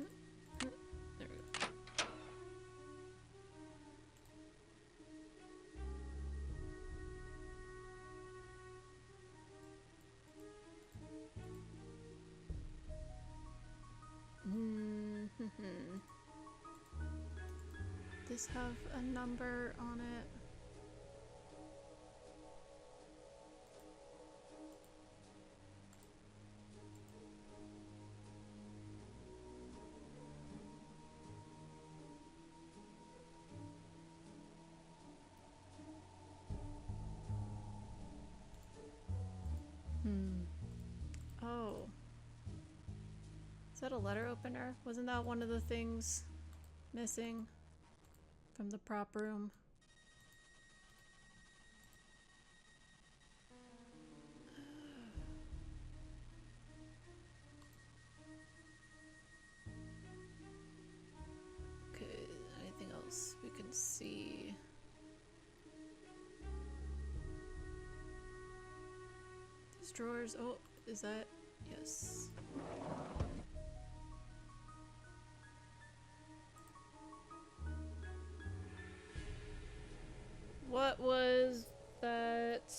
we go. This have a number on it? Oh. Is that a letter opener? Wasn't that one of the things missing from the prop room? Okay, anything else we can see? These drawers, oh, is that? Yes. What was that?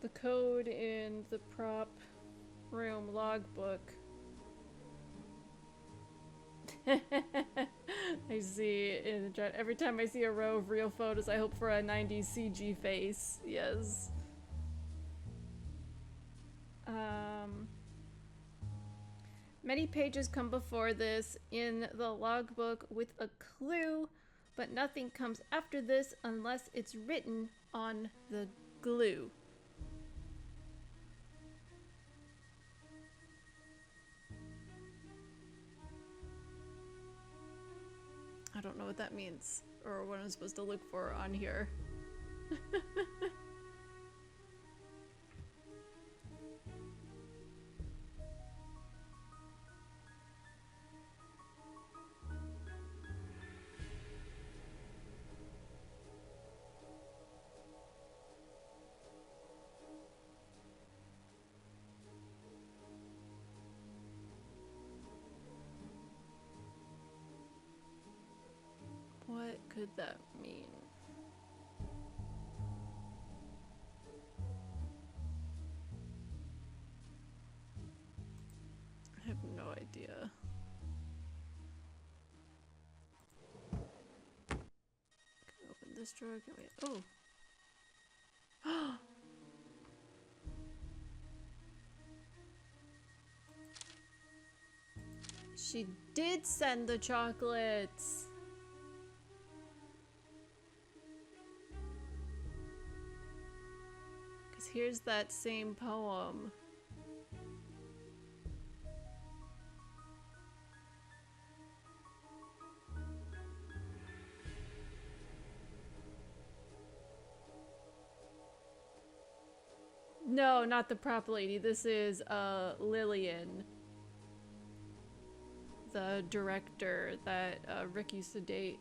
The code in the prop room logbook. I see in the chat. Every time I see a row of real photos, I hope for a 90s CG face. Yes. Many pages come before this in the logbook with a clue, but nothing comes after this unless it's written on the glue. I don't know what that means, or what I'm supposed to look for on here. What could that mean? I have no idea. Can I open this drawer? Can we? Oh! She did send the chocolates! Here's that same poem. No, not the prop lady. This is Lillian, the director that Rick used to date.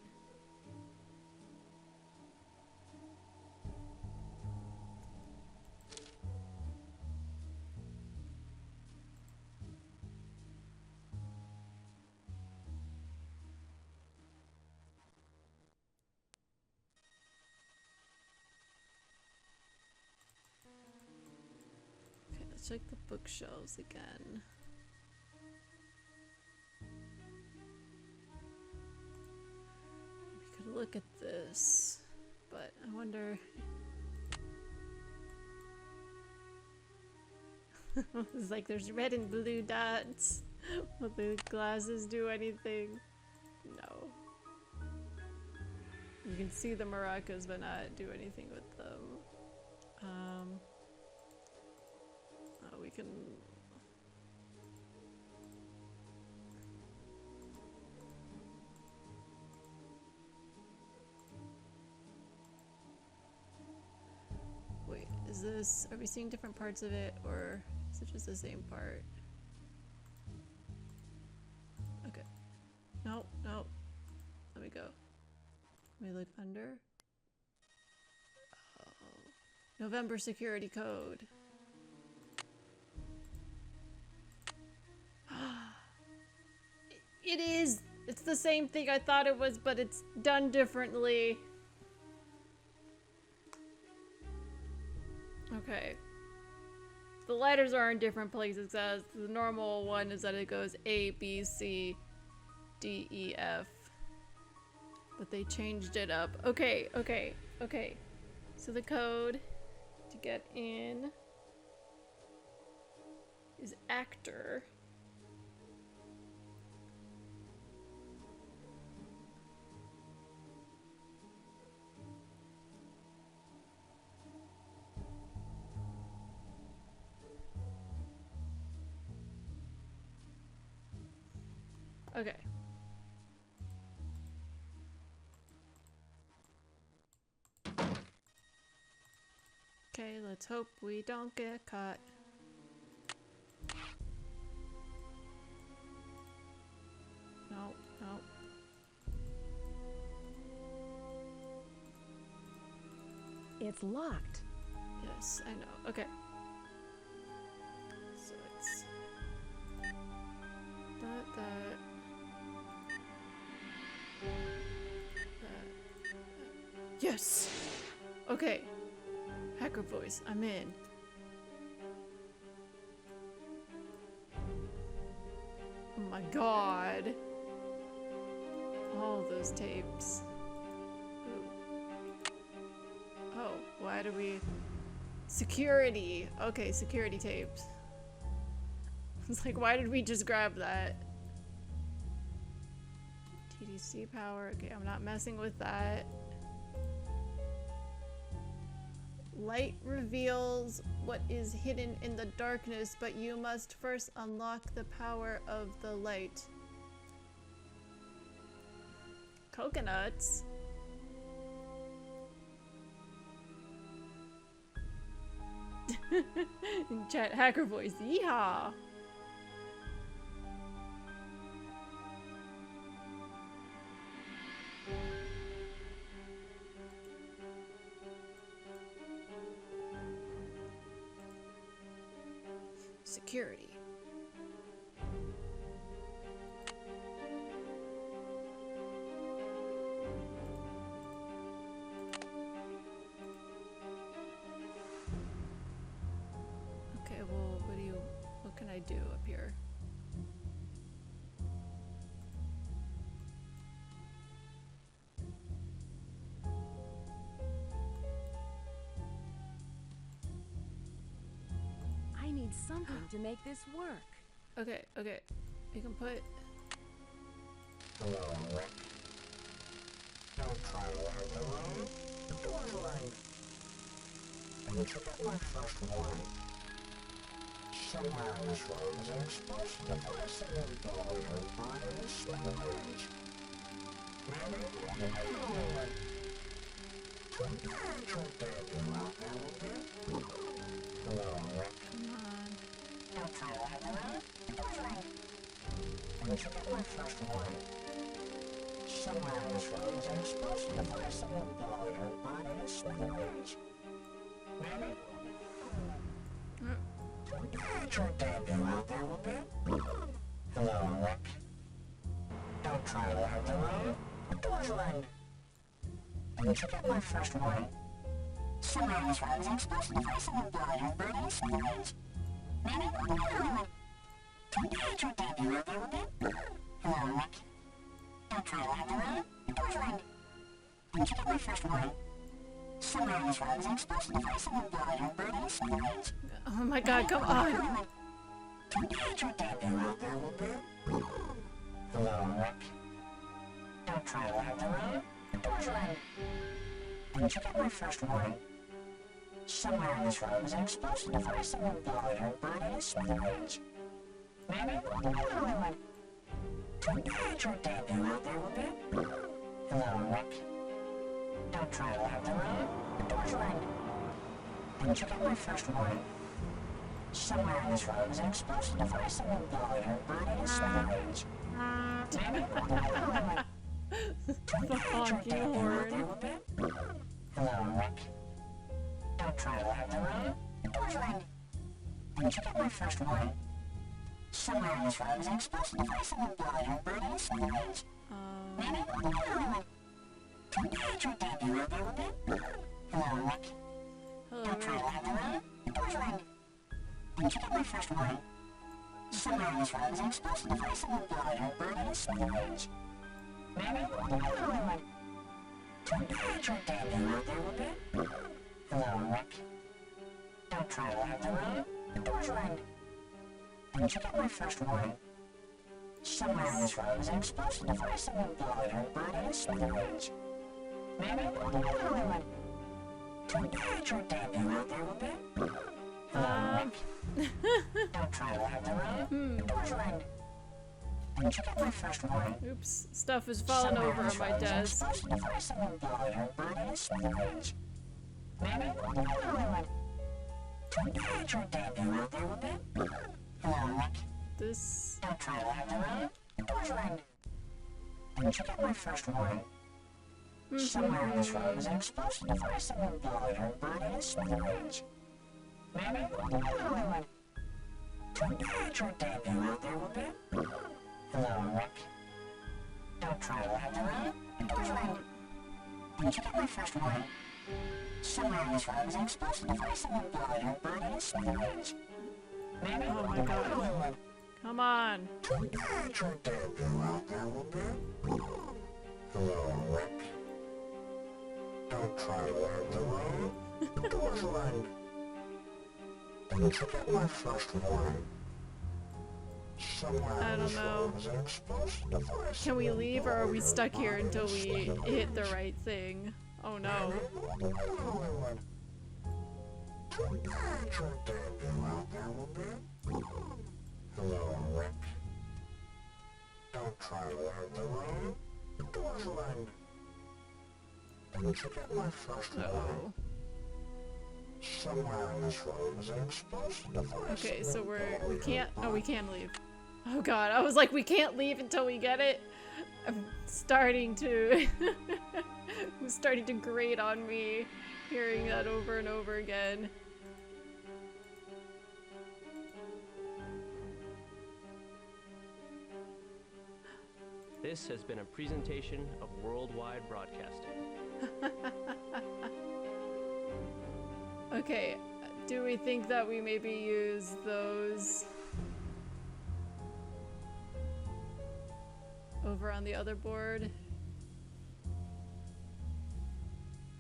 Okay, let's check the bookshelves again. We could look at this, but I wonder. It's like there's red and blue dots. Will the glasses do anything? No. You can see the maracas but not do anything with them. Oh, we can... Wait, is this... Are we seeing different parts of it, or is it just the same part? Okay. Nope, nope. Let me go. Let me look under. Oh. November security code. It is! It's the same thing I thought it was, but it's done differently. Okay. The letters are in different places, as the normal one is that it goes A, B, C, D, E, F. But they changed it up. Okay, okay, okay. So the code to get in is actor. Okay. Okay, let's hope we don't get caught. No, no. It's locked. Yes, I know. Okay. So it's that. Yes! Okay. Hacker voice, I'm in. Oh my god. All those tapes. Ooh. Oh, why do we... Security. Okay, security tapes. It's like, why did we just grab that? TDC power. Okay, I'm not messing with that. Light reveals what is hidden in the darkness, but you must first unlock the power of the light. Coconuts? In chat, hacker voice, yeehaw! Security. Okay, well, what can I do up here? I need something to make this work. Okay, okay. You can put... Hello, Rick. Don't try to learn the room. It's one life. And you took up my first warning. Somehow this road is exposed to the precedent of your body swings. Maybe you know it. Hello, Rick. Come on. Don't try to hide the road. The door's right. Did you get my first warning? Somewhere on this road is an explosion device that will blow your body to smithereens. Maybe? Don't your debut out there will be? Hello, Rick. Don't try to hide the road. The door's right. Did you get my first warning? Somewhere on this road is an explosion device that will blow your body to smithereens. Maybe? Don't your debut out there will be? Hello, Rick. Don't try to hide the road. The door's right. Did you get my first warning? Somewhere on this road is an explosion device that will blow your body to smithereens. Oh my god, come on. Don't your debut out there will be? Hello, Rick. Don't try to hide the road. The door's right. Did you get my first warning? Somewhere on this road is an explosion device that will blow your body to smithereens. Maybe? Don't your debut out there will be? Hello, Rick. Don't try to hide the road. The door's right. Did you get my first warning? Somewhere on this road is an explosion device that will blow your body to smithereens. Maybe? The honky horn. Hello, Rick. Don't try to hide the road. The door's right. Did you get my first warning? Somewhere on this road is an explosion device that will blow your body to smithereens. Maybe? Don't your debut out there will be? Hello, Rick. Don't try to hide the road. The door's right. Did you get my first warning? Somewhere on this road is an explosion device that will blow your body to smithereens. Maybe? Don't your debut out there will be? Hello, Rick. Don't try to hide the road. The door's right. Did you get my first warning? Somewhere on this road is an explosion device that will blow your body to smithereens. Maybe? Don't your debut out there will be? Hello, Rick. Don't try to hide the road. The door's right. Did you get my first warning? Oops, stuff is falling over on my desk. Device that will blow your body to smithereens. Maybe? Don't your debut out there will be? Hello, Rick. This. Don't try to hide the road. The door's right. Did you get my first warning? Somewhere on this road is an explosion device that will blow your body to smithereens. Maybe? Don't your debut out there will be? Hello, Rick. Don't try to hide the road. The door's right. Did you get my first warning? Somewhere on this road is an explosion device that will blow your body to smithereens. Maybe? Oh my god. Come on. Don't your debut out there will be? Hello, Rick. Don't try to hide the road. The door's right. Did you get my first warning? Somewhere I don't know. Can we leave or are we stuck here until we hit the right thing? Oh no. Hello, Rick. Don't try to hide the road. The door's right. Did you get my first warning? Somewhere on this road is an explosion device. Okay, so we can't. Oh, we can leave. Oh god, I was like, we can't leave until we get it. I'm starting to. It's starting to grate on me, hearing that over and over again. This has been a presentation of Worldwide Broadcasting. Okay, do we think that we maybe use those over on the other board?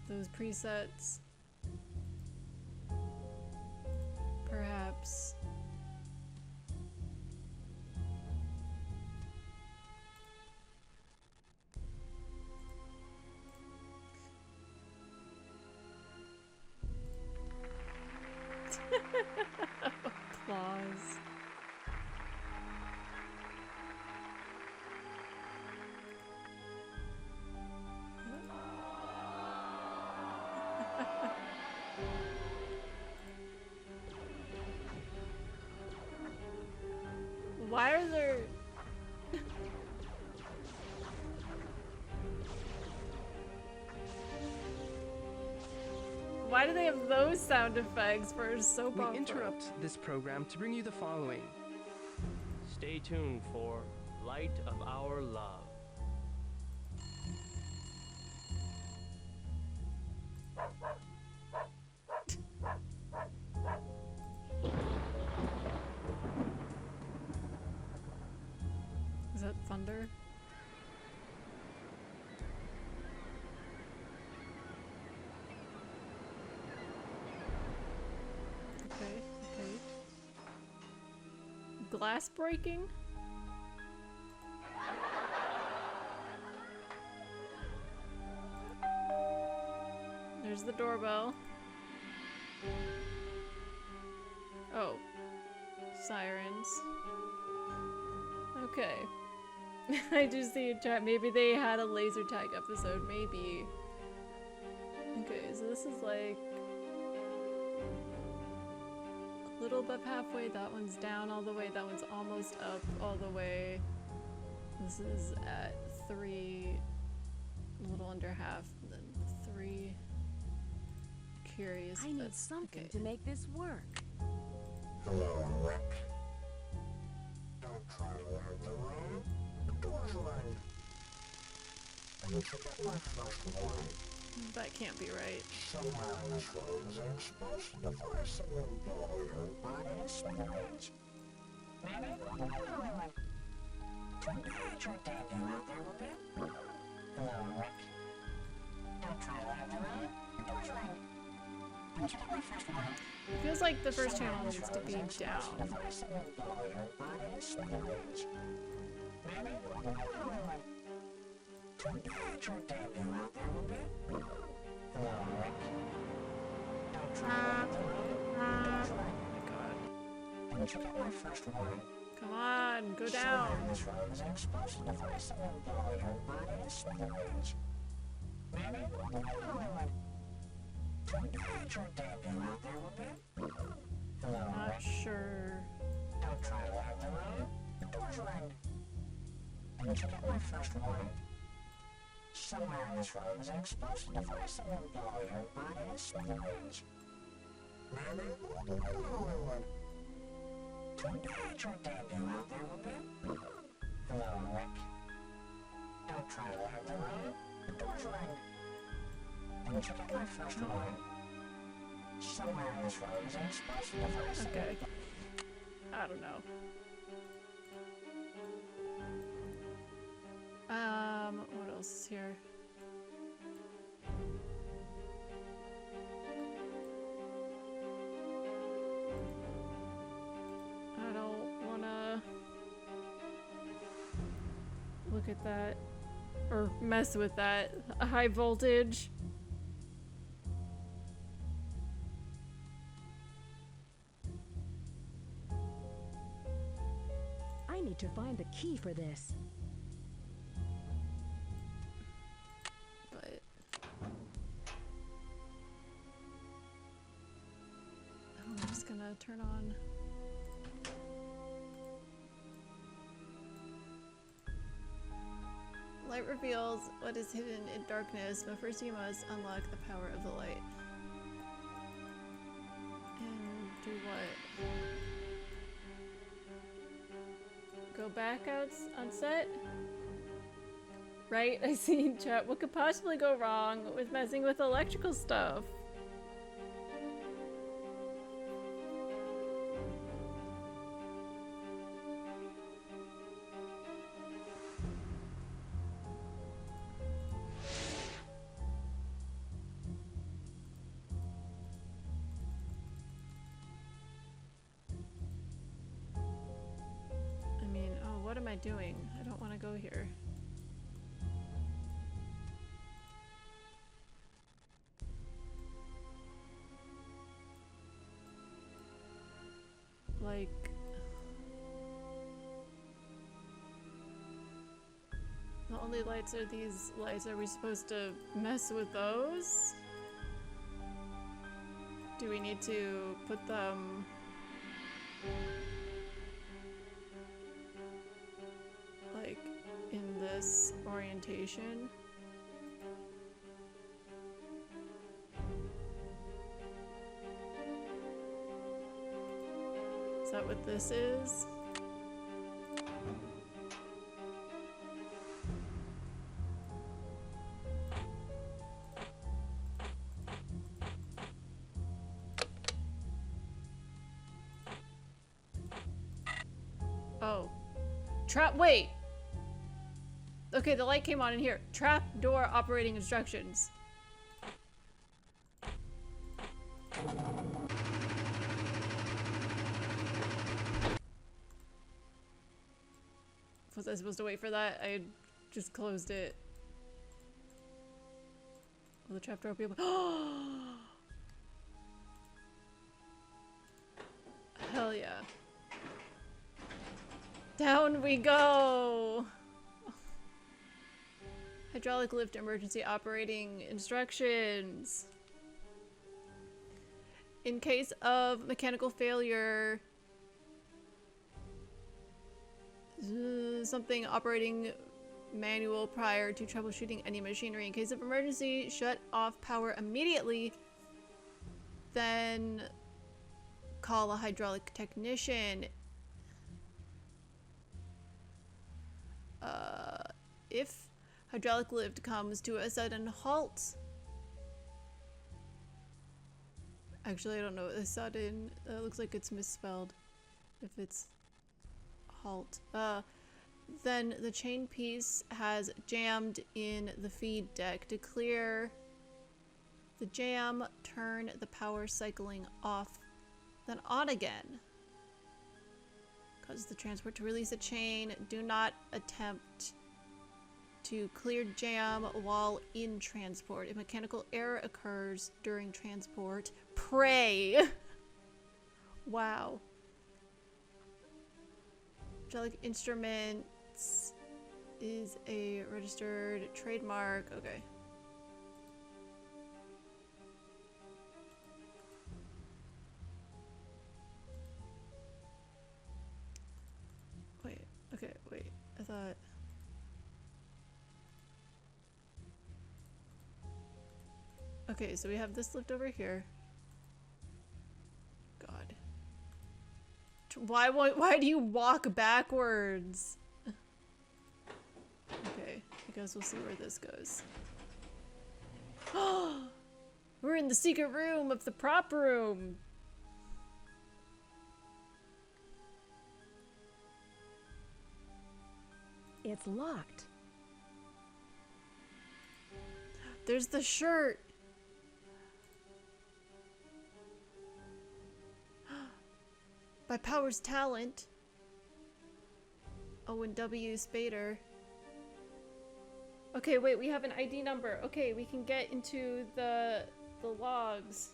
Those presets? Perhaps. Applause. wizard. Why do they have those sound effects for a soap opera? We interrupt this program to bring you the following. Stay tuned for Light of Our Love. Is that thunder? Okay, okay. Glass breaking? There's the doorbell. Oh. Sirens. Okay. I do see a chat. Maybe they had a laser tag episode. Maybe. Okay, so this is like a little above halfway. That one's down all the way. That one's almost up all the way. This is at 3, a little under half. Then 3. Curious. I need something to make this work. Hello, Rick. Don't try to learn the room. The door's locked. I need to get my first warning. That can't be right. Somewhere in this room is an explosive device that will blow your body to smithereens. Maybe? Don't hide your debut out there a bit. Hello, Rick. Don't try to learn the room. The door's locked. It feels like the first channel needs to be down. Come on, go down. Not sure. Don't try to learn the room. The door's locked. I need to get my first warning. Somewhere in this room is an explosive device that will blow your body to smithereens. Maybe we'll do the Holy One. Don't hide your debut out there a bit. Hello, Rick. Don't try to learn the room. The door's locked. I need to get my first warning. Somewhere in this room is an explosive device. Okay. I don't know. What else is here? I don't wanna look at that or mess with that high voltage. I need to find the key for this. But I'm just gonna turn on. Light reveals what is hidden in darkness, but first you must unlock the power of the light. And do what? Go back out on set? Right? I see in chat. What could possibly go wrong with messing with electrical stuff? What am I doing? I don't want to go here. Like... the only lights are these lights. Are we supposed to mess with those? Do we need to put them... this orientation. Is that what this is? Oh. Wait! Okay, the light came on in here. Trap door operating instructions. Was I supposed to wait for that? I just closed it. Will the trapdoor be able— Hell yeah. Down we go! Hydraulic lift emergency operating instructions. In case of mechanical failure, something operating manual prior to troubleshooting any machinery. In case of emergency, shut off power immediately. Then call a hydraulic technician. If hydraulic lift comes to a sudden halt. Actually, I don't know what the sudden looks like it's misspelled. If it's halt. Then the chain piece has jammed in the feed deck. To clear the jam, turn the power cycling off, then on again. Cause the transport to release a chain. Do not attempt to clear jam while in transport. If mechanical error occurs during transport, pray. Wow. Hydraulic instruments is a registered trademark. Okay. Wait, okay, wait. I thought... Okay, so we have this lift over here. God. Why do you walk backwards? Okay, I guess we'll see where this goes. We're in the secret room of the prop room. It's locked. There's the shirt. By Powers Talent. Owen W. Spader. Okay, wait, we have an ID number. Okay, we can get into the logs.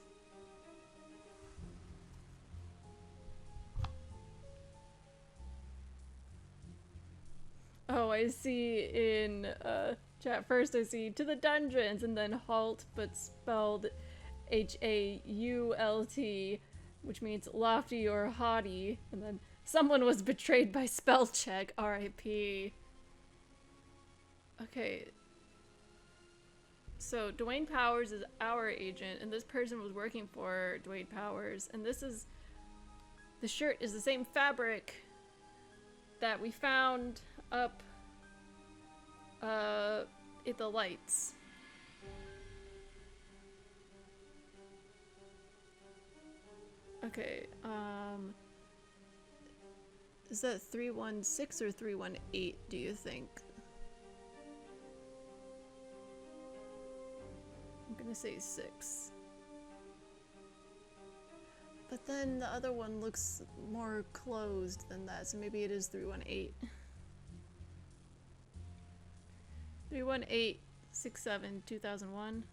Oh, I see in chat first I see to the dungeons and then halt, but spelled H-A-U-L-T, which means lofty or haughty, and then someone was betrayed by spell check, R.I.P. Okay. So Dwayne Powers is our agent, and this person was working for Dwayne Powers, and this is... The shirt is the same fabric that we found up at the lights. Okay, is that 316 or 318, do you think? I'm gonna say 6. But then the other one looks more closed than that, so maybe it is 318. 31867 2001.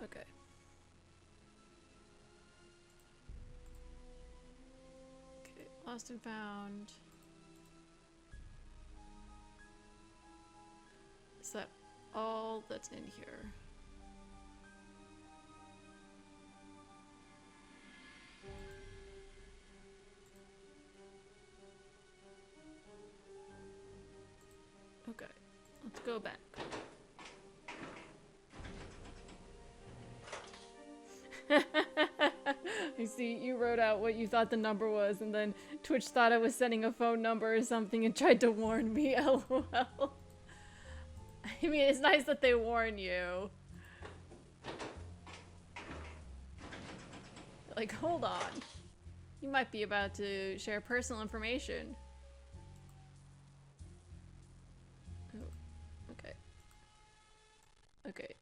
Okay. Okay, lost and found. Is that all that's in here? go back. I see you wrote out what you thought the number was, and then Twitch thought I was sending a phone number or something and tried to warn me. LOL. I mean, it's nice that they warn you. Like, hold on. You might be about to share personal information. Oh, okay. Okay.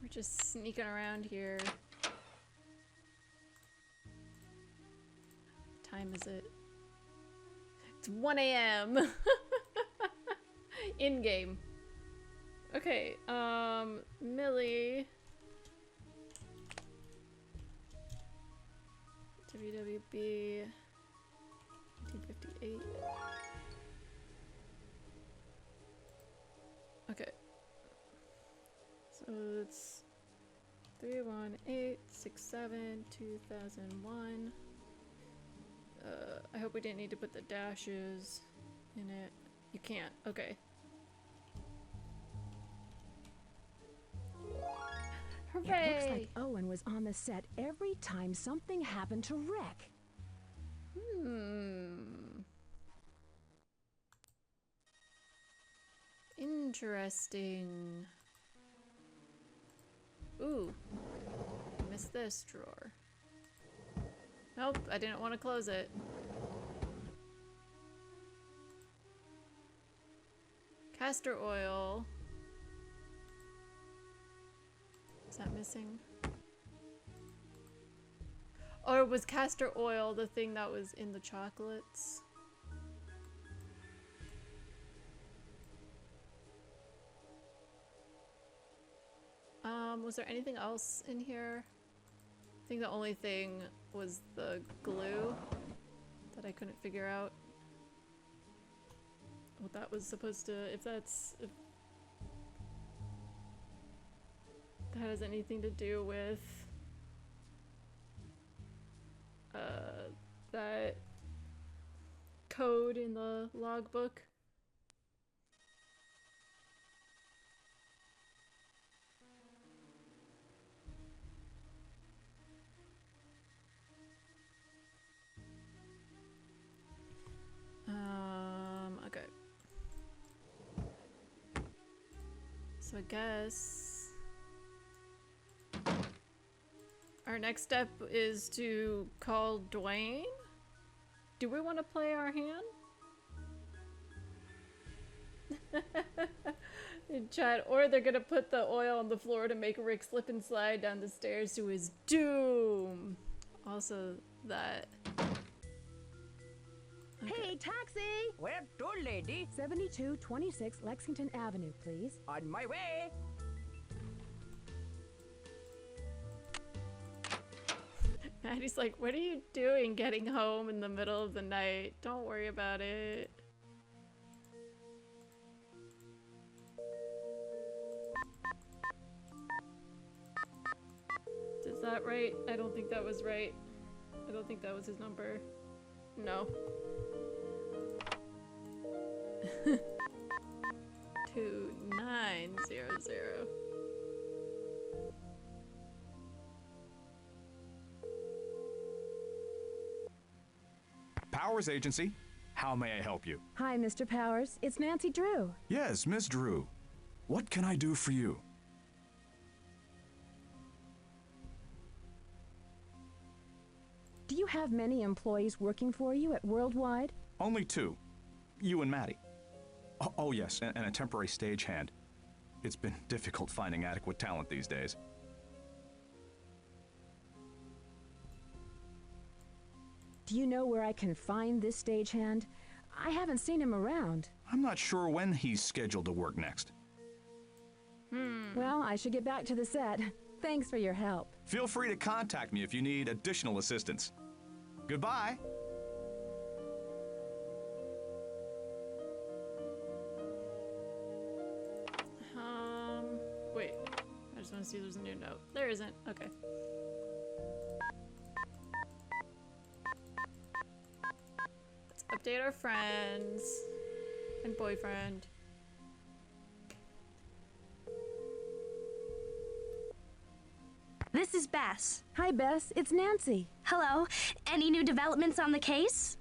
We're just sneaking around here. What time is it? It's 1 a.m. In game. Okay, Millie. WWB 1958. Okay. So it's 31867-2001. I hope we didn't need to put the dashes in it. You can't. Okay. It looks like Owen was on the set every time something happened to Rick. Interesting. Ooh. Missed this drawer. Nope, I didn't want to close it. Castor oil. Is that missing? Or was castor oil the thing that was in the chocolates? Was there anything else in here? I think the only thing was the glue that I couldn't figure out what that was supposed to, if that has anything to do with that code in the logbook. Okay. So I guess our next step is to call Dwayne. Do we want to play our hand? In chat, or they're gonna put the oil on the floor to make Rick slip and slide down the stairs to his doom. Also that. Okay. Hey, taxi! Where to, lady? 7226 Lexington Avenue, please. On my way. Maddie's like, what are you doing getting home in the middle of the night? Don't worry about it. Is that right? I don't think that was right. I don't think that was his number. No. 2900. Powers Agency. How may I help you? Hi, Mr. Powers. It's Nancy Drew. Yes, Miss Drew. What can I do for you? Do you have many employees working for you at Worldwide? Only 2. You and Maddie. Oh yes, and a temporary stagehand. It's been difficult finding adequate talent these days. Do you know where I can find this stagehand? I haven't seen him around. I'm not sure when he's scheduled to work next. Well, I should get back to the set. Thanks for your help. Feel free to contact me if you need additional assistance. Goodbye. Wait. I just want to see if there's a new note. There isn't. Okay. update our friends and boyfriend. This is Bess. Hi, Bess. It's Nancy. Hello. Any new developments on the case?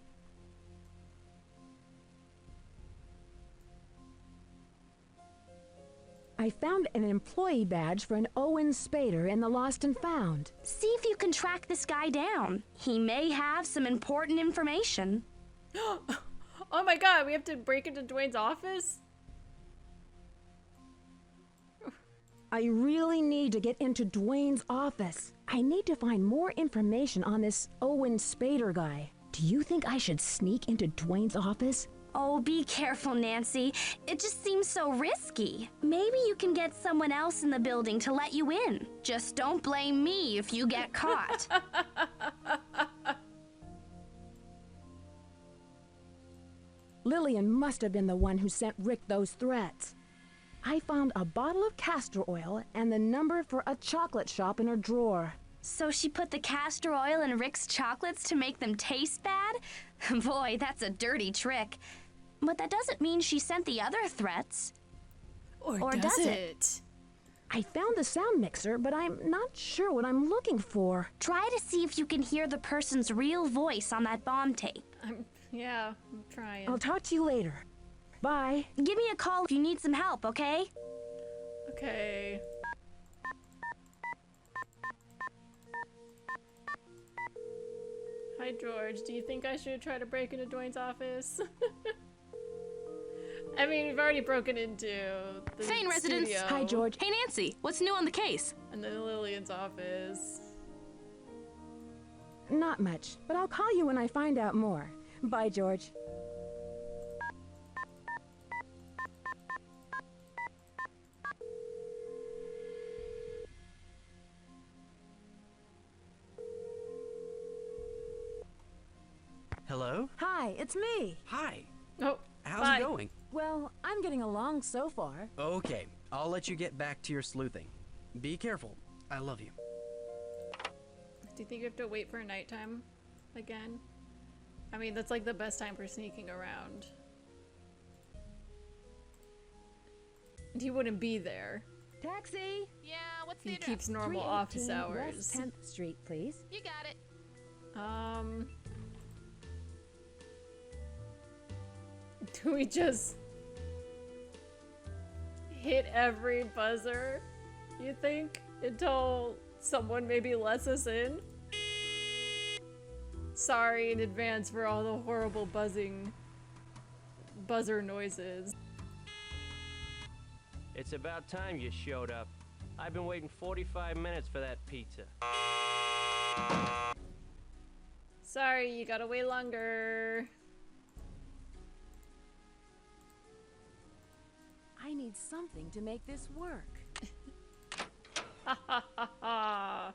I found an employee badge for an Owen Spader in the Lost and Found. See if you can track this guy down. He may have some important information. Oh my god, we have to break into Dwayne's office? I really need to get into Dwayne's office. I need to find more information on this Owen Spader guy. Do you think I should sneak into Dwayne's office? Oh, be careful, Nancy. It just seems so risky. Maybe you can get someone else in the building to let you in. Just don't blame me if you get caught. Lillian must have been the one who sent Rick those threats. I found a bottle of castor oil and the number for a chocolate shop in her drawer. So she put the castor oil in Rick's chocolates to make them taste bad? Boy, that's a dirty trick. But that doesn't mean she sent the other threats. Or does it? I found the sound mixer, but I'm not sure what I'm looking for. Try to see if you can hear the person's real voice on that bomb tape. Yeah, I'm trying. I'll talk to you later. Bye. Give me a call if you need some help, okay? Okay. Hi, George. Do you think I should try to break into Dwayne's office? I mean, we've already broken into the Thane residence. studio. Hi, George. Hey, Nancy. What's new on the case? And then Lillian's office. Not much, but I'll call you when I find out more. Bye, George. Hello? Hi, it's me. Hi. Oh, How's bye. it going? Well, I'm getting along so far. Okay, I'll let you get back to your sleuthing. Be careful. I love you. Do you think you have to wait for nighttime again? I mean, that's like the best time for sneaking around. And he wouldn't be there. Taxi! Yeah, what's He keeps normal office 318 hours. West 10th Street, please. You got it. Do we just hit every buzzer, you think, until someone maybe lets us in? Sorry in advance for all the horrible buzzer noises. It's about time you showed up. I've been waiting 45 minutes for that pizza. Sorry, you gotta wait longer. I need something to make this work. Ha ha ha ha.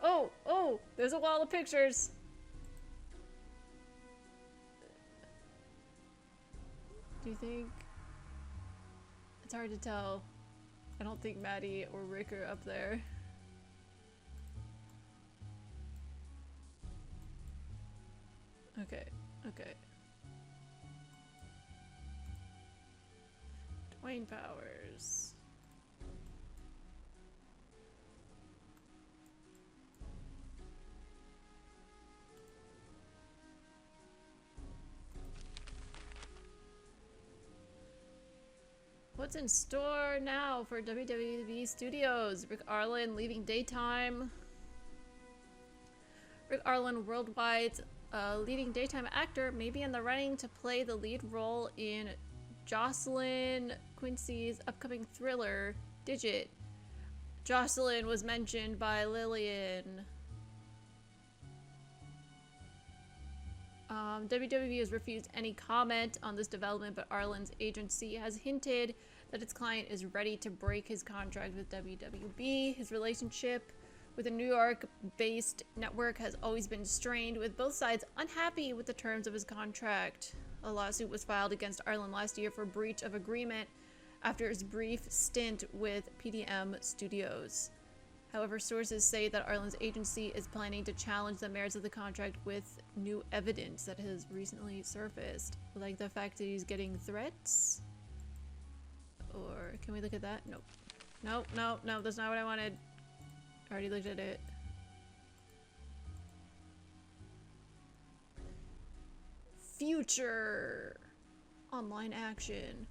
Oh, there's a wall of pictures. Do you think? It's hard to tell. I don't think Maddie or Rick are up there. Okay. Dwayne Powers. What's in store now for WWE Studios? Rick Arlen leaving daytime. Rick Arlen, worldwide leading daytime actor, may be in the running to play the lead role in Jocelyn Quincy's upcoming thriller, Digit. Jocelyn was mentioned by Lillian. WWE has refused any comment on this development, but Arlen's agency has hinted that its client is ready to break his contract with WWB. His relationship with a New York-based network has always been strained, with both sides unhappy with the terms of his contract. A lawsuit was filed against Arlen last year for breach of agreement after his brief stint with PDM Studios. However, sources say that Arlen's agency is planning to challenge the merits of the contract with new evidence that has recently surfaced. Like the fact that he's getting threats? Or can we look at that? Nope. Nope, no, no, that's not what I wanted. I already looked at it. Future online action.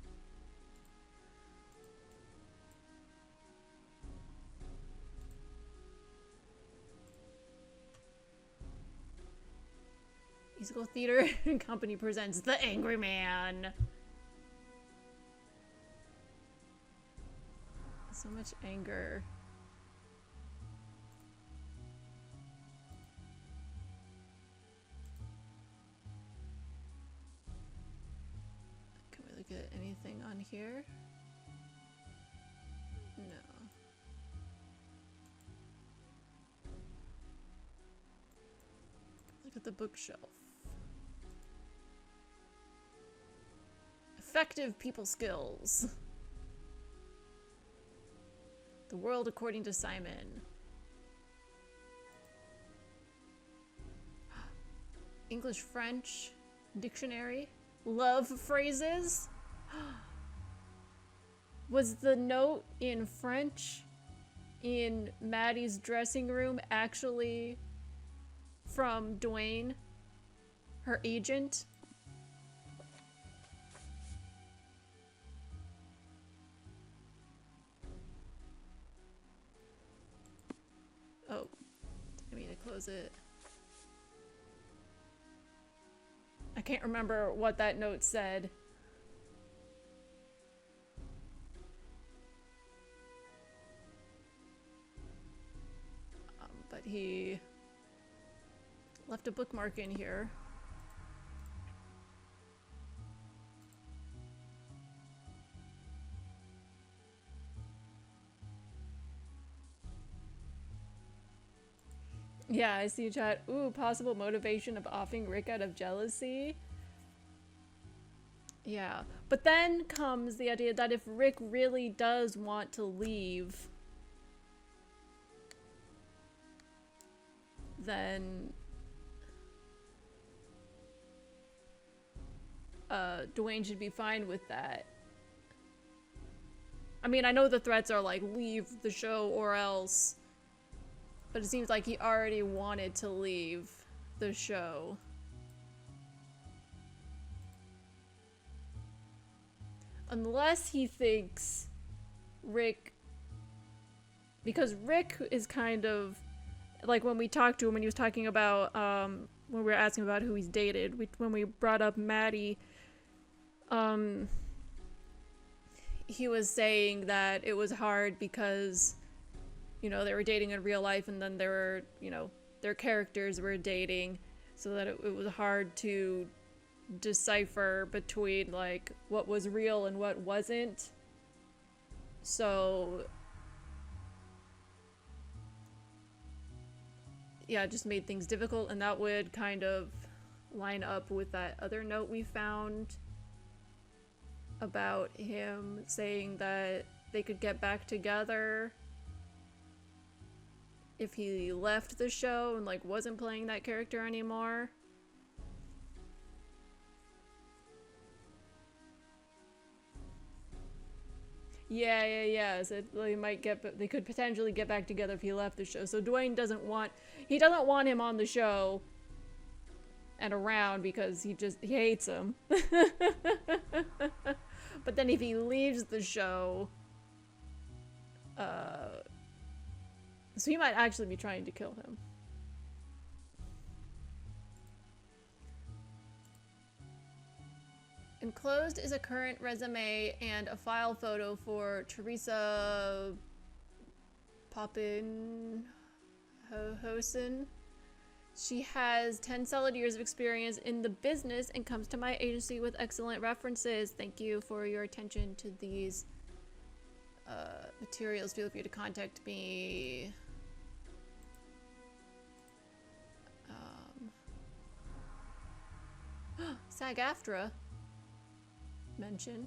Musical Theater Company presents The Angry Man. So much anger. Can we look at anything on here? No. Look at the bookshelf. Effective people skills. The World According to Simon. English French dictionary. Love phrases. Was the note in French in Maddie's dressing room actually from Dwayne, her agent? Oh, I mean to close it. I can't remember what that note said. But he left a bookmark in here. Yeah, I see chat. Ooh, possible motivation of offing Rick out of jealousy. Yeah, but then comes the idea that if Rick really does want to leave, then Dwayne should be fine with that. I mean, I know the threats are like, leave the show or else. But it seems like he already wanted to leave the show. Unless he thinks Rick... Because Rick is kind of... Like when we talked to him, when he was talking about... when we were asking about who he's dated, when we brought up Maddie... he was saying that it was hard because... You know, they were dating in real life, and then there were, you know, their characters were dating, so that it was hard to decipher between, like, what was real and what wasn't. So, yeah, it just made things difficult, and that would kind of line up with that other note we found about him saying that they could get back together if he left the show and like wasn't playing that character anymore. Yeah. So they might they could potentially get back together if he left the show. So Dwayne doesn't want him on the show and around because he hates him. But then if he leaves the show, so he might actually be trying to kill him. Enclosed is a current resume and a file photo for Teresa Pappenhausen. She has 10 solid years of experience in the business and comes to my agency with excellent references. Thank you for your attention to these materials. Feel free to contact me. SAG-AFTRA mention.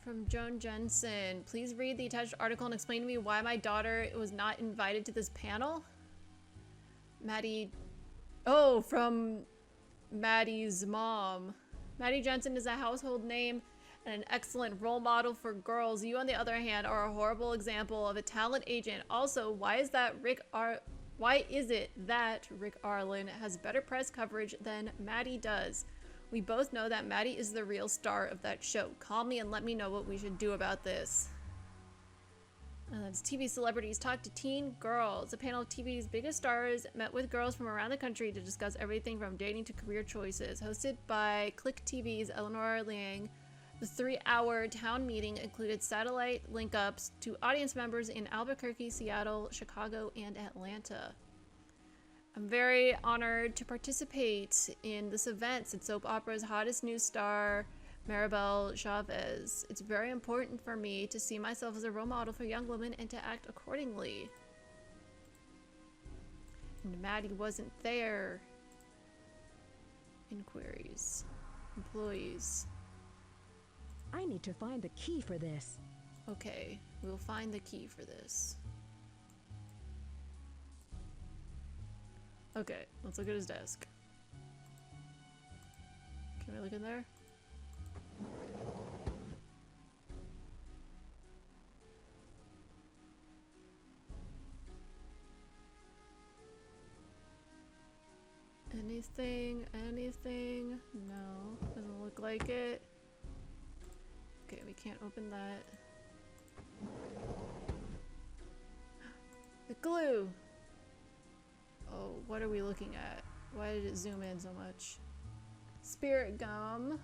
From Joan Jensen. Please read the attached article and explain to me why my daughter was not invited to this panel. Maddie. Oh, from Maddie's mom. Maddie Jensen is a household name and an excellent role model for girls. You, on the other hand, are a horrible example of a talent agent. Also, why is it that Rick Arlen has better press coverage than Maddie does? We both know that Maddie is the real star of that show. Call me and let me know what we should do about this. And that's TV celebrities talk to teen girls. A panel of TV's biggest stars met with girls from around the country to discuss everything from dating to career choices. Hosted by Click TV's Eleanor Liang, the 3-hour town meeting included satellite link-ups to audience members in Albuquerque, Seattle, Chicago, and Atlanta. I'm very honored to participate in this event, said soap opera's hottest new star, Maribel Chavez. It's very important for me to see myself as a role model for young women and to act accordingly. And Maddie wasn't there. Inquiries. Employees. I need to find the key for this. Okay, we'll find the key for this. Okay, let's look at his desk. Can we look in there? Anything? Anything? No, doesn't look like it. Okay, we can't open that. The glue! Oh, what are we looking at? Why did it zoom in so much? Spirit gum.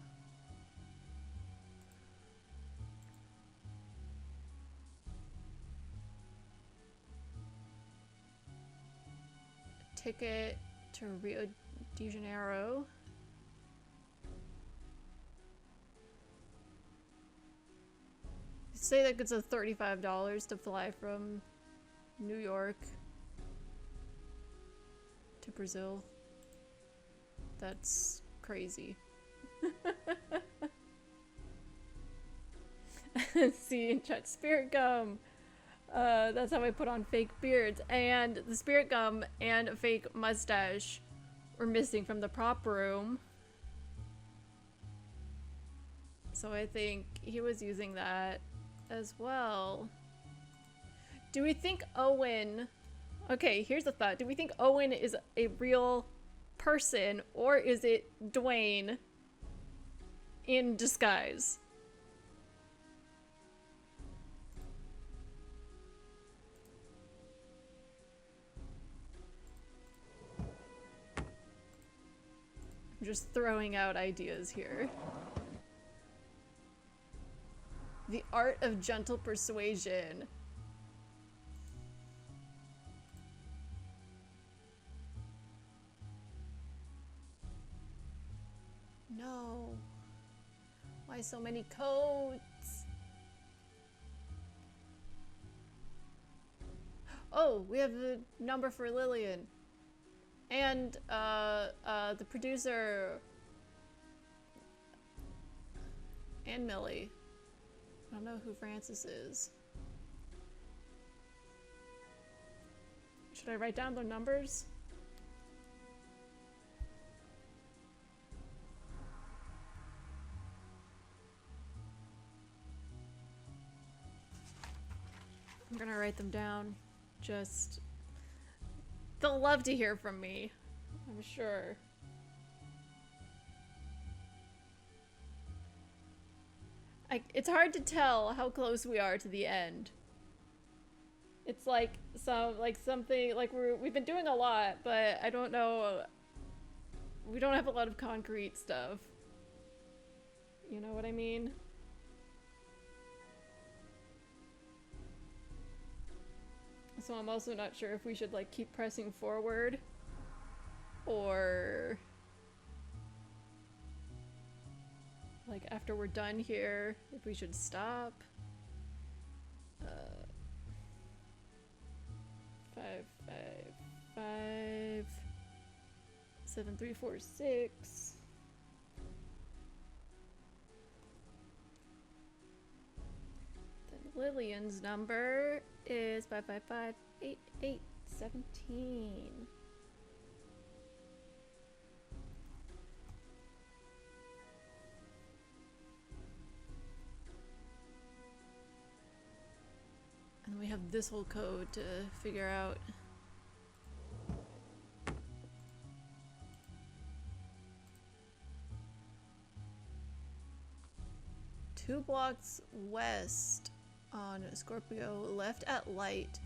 Ticket to Rio de Janeiro. Say that it's a $35 to fly from New York to Brazil. That's crazy. See in chat, spirit gum. That's how I put on fake beards. And the spirit gum and a fake mustache were missing from the prop room. So I think he was using that as well. Do we think Owen... Okay, here's a thought. Do we think Owen is a real person, or is it Dwayne in disguise? I'm just throwing out ideas here. The art of gentle persuasion. No. Why so many codes? Oh, we have the number for Lillian. And, the producer. And Millie. I don't know who Francis is. Should I write down their numbers? I'm gonna write them down. Just... They'll love to hear from me, I'm sure. It's hard to tell how close we are to the end. It's like something like we've been doing a lot, but I don't know. We don't have a lot of concrete stuff. You know what I mean? So I'm also not sure if we should like keep pressing forward or like after we're done here, if we should stop. 555 7346. Lillian's number is 555-8817. And we have this whole code to figure out. Two blocks west on Scorpio, left at light,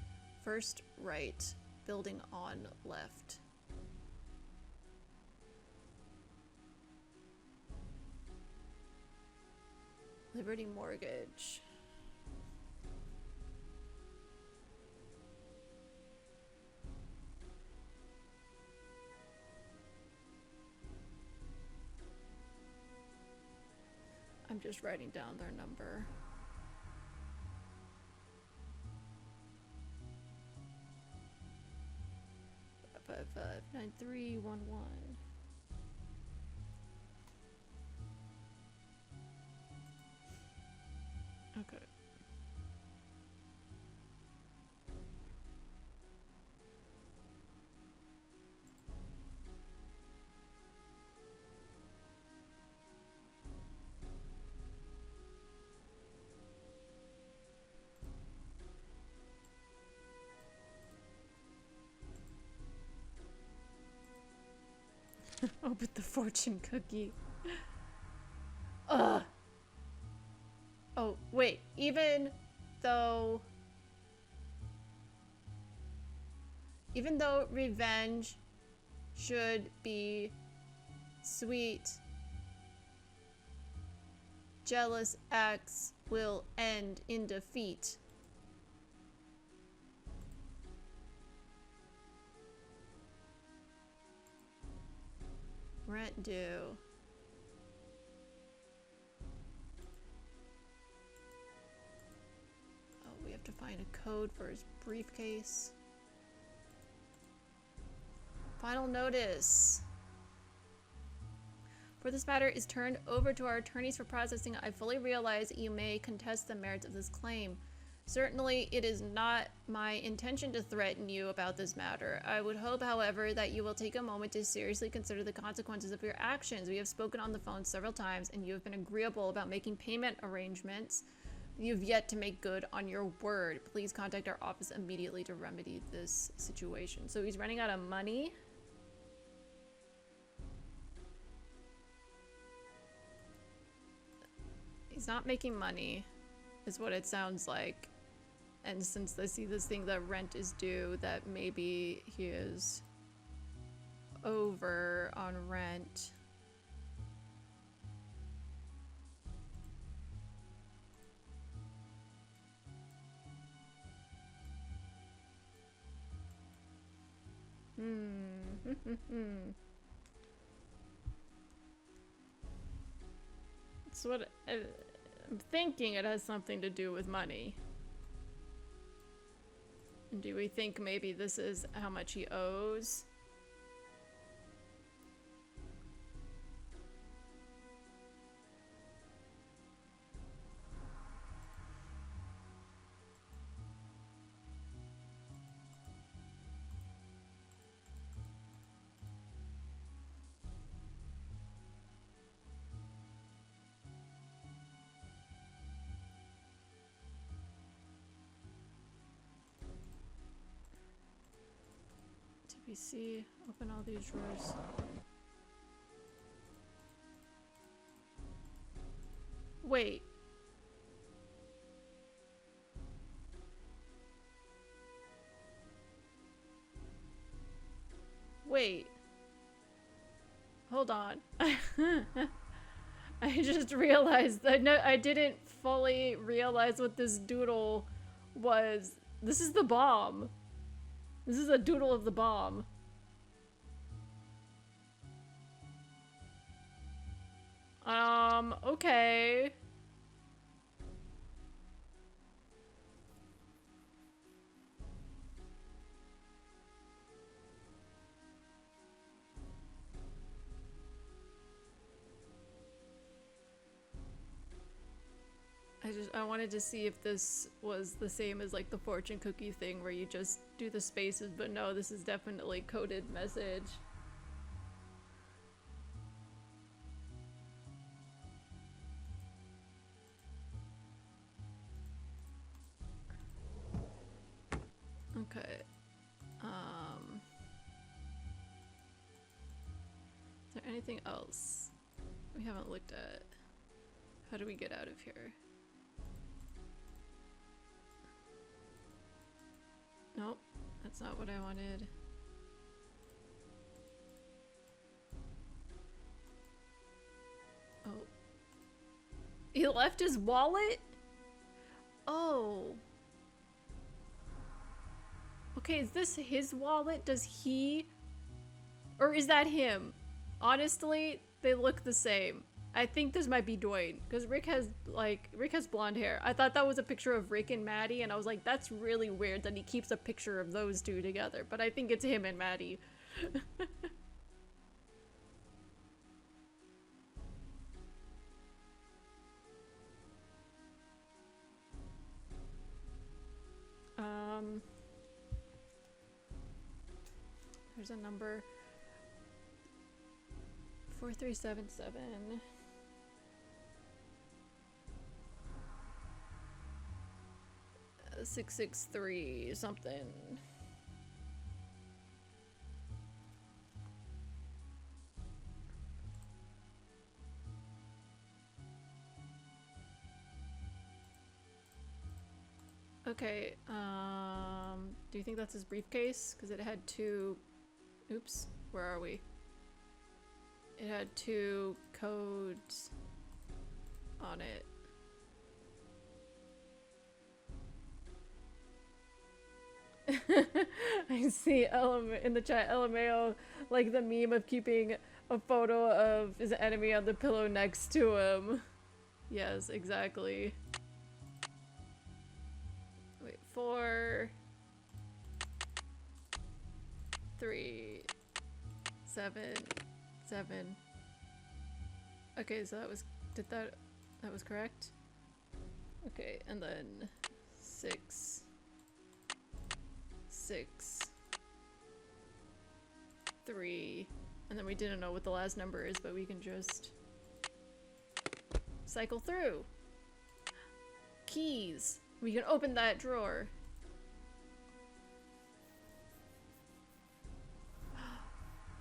first right, building on left. Liberty Mortgage. I'm just writing down their number. Five 9311. Okay. Open the fortune cookie. Ugh. Oh, wait. Even though revenge should be sweet, jealous acts will end in defeat. Rent due. Oh, we have to find a code for his briefcase. Final notice. For this matter is turned over to our attorneys for processing. I fully realize you may contest the merits of this claim. Certainly, it is not my intention to threaten you about this matter. I would hope, however, that you will take a moment to seriously consider the consequences of your actions. We have spoken on the phone several times, and you have been agreeable about making payment arrangements. You've yet to make good on your word. Please contact our office immediately to remedy this situation. So he's running out of money. He's not making money, is what it sounds like. And since I see this thing that rent is due, that maybe he is over on rent. It's what I'm thinking it has something to do with money. Do we think maybe this is how much he owes? TBC, open all these drawers. Wait. Wait. Hold on. I just realized I didn't fully realize what this doodle was. This is the bomb. This is a doodle of the bomb. Okay. I wanted to see if this was the same as like the fortune cookie thing where you just do the spaces, but no, this is definitely coded message. Okay. Is there anything else we haven't looked at? How do we get out of here? Nope, that's not what I wanted. Oh. He left his wallet? Oh. Okay, is this his wallet? Does he... Or is that him? Honestly, they look the same. I think this might be Dwayne, because Rick has blonde hair. I thought that was a picture of Rick and Maddie, and I was like, that's really weird that he keeps a picture of those two together, but I think it's him and Maddie. There's a number. 4377. 663 something. Okay, do you think that's his briefcase? Because it had two... Oops, where are we? It had two codes on it. I see in the chat LMAO, like the meme of keeping a photo of his enemy on the pillow next to him. Yes, exactly. Wait, 4 3 7 7. Okay, so that was that was correct? Okay, and then 6 6 3, and then we didn't know what the last number is, but we can just cycle through. Keys. We can open that drawer.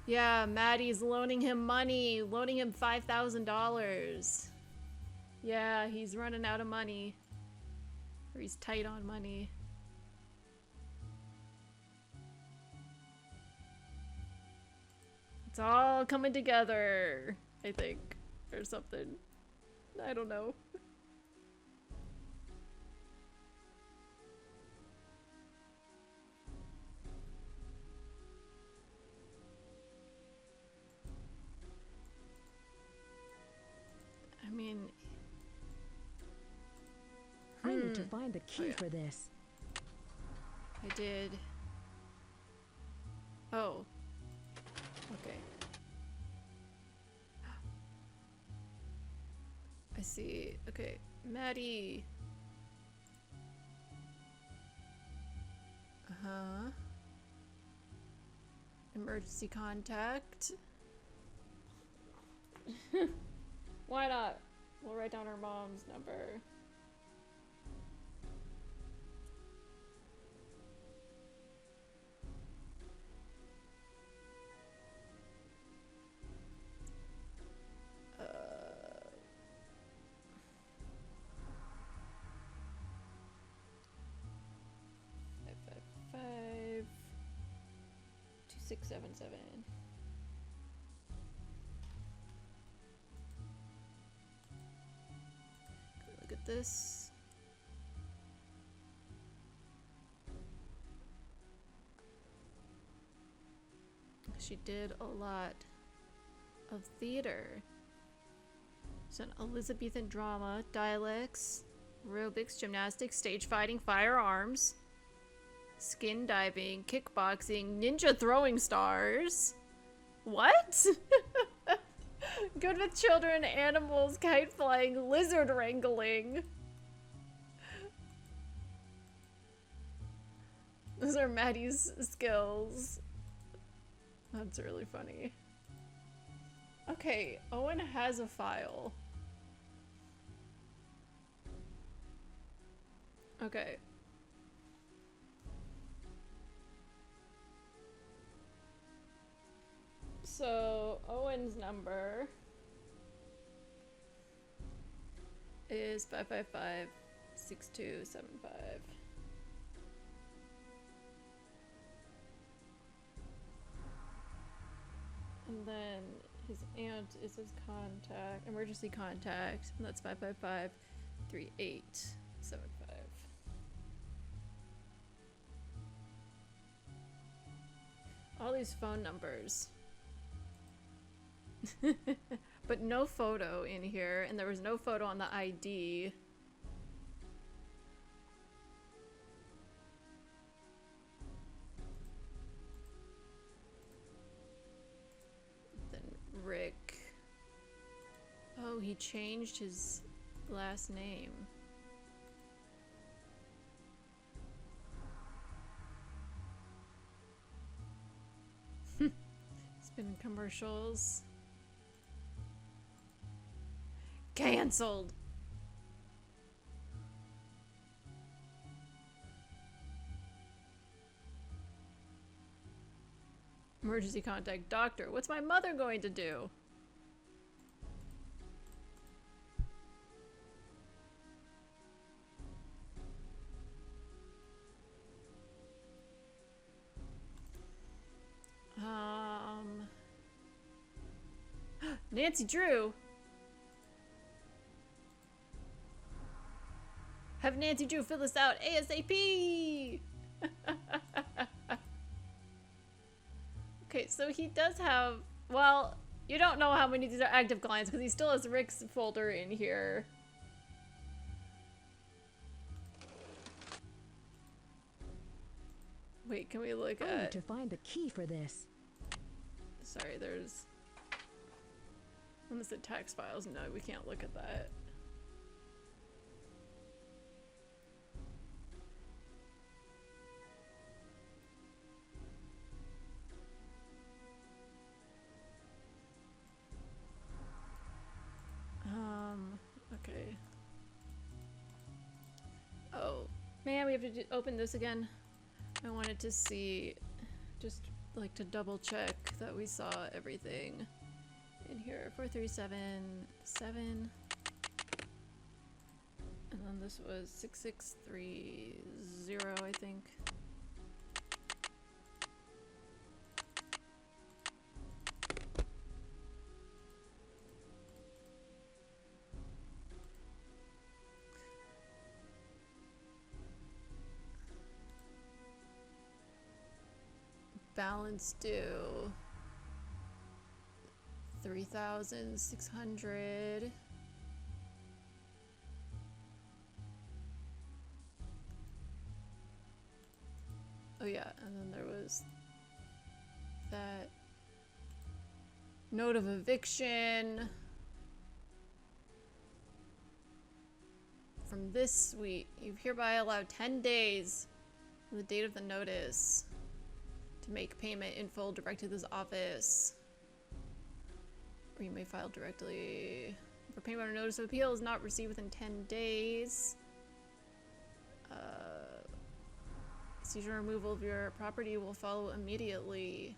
Yeah, Maddie's loaning him money, loaning him $5,000. Yeah, he's running out of money. Or he's tight on money. It's all coming together, I think, or something. I don't know. I mean, I need to find the key for this. I did. Oh. Okay. I see. Okay, Maddie. Uh-huh. Emergency contact. Why not? We'll write down her mom's number. Five 2677. Look at this. She did a lot of theater. It's an Elizabethan drama, dialects, aerobics, gymnastics, stage fighting, firearms, skin diving, kickboxing, ninja throwing stars. What? Good with children, animals, kite flying, lizard wrangling. Those are Maddie's skills. That's really funny. Okay, Owen has a file. Okay. So, Owen's number is 555-6275. And then his aunt is his contact, emergency contact, and that's 555-3875. All these phone numbers. But no photo in here, and there was no photo on the ID. Then Rick. Oh, he changed his last name. It's been in commercials. Cancelled. Emergency contact doctor. What's my mother going to do? Nancy Drew. Have Nancy Drew fill this out ASAP! Okay, so he does have, well, you don't know how many of these are active clients because he still has Rick's folder in here. Wait, can we look at... I need to find the key for this. Sorry, there's... Unless the tax files, no, we can't look at that. Okay. Oh, man, we have to open this again. I wanted to see, just like to double check that we saw everything in here. 4377, and then this was 6630, I think. Balance due 3,600. Oh yeah, and then there was that note of eviction from this suite. You've hereby allowed 10 days from the date of the notice to make payment in full direct to this office. Or you may file directly. For payment or notice of appeal is not received within 10 days. Seizure and removal of your property will follow immediately.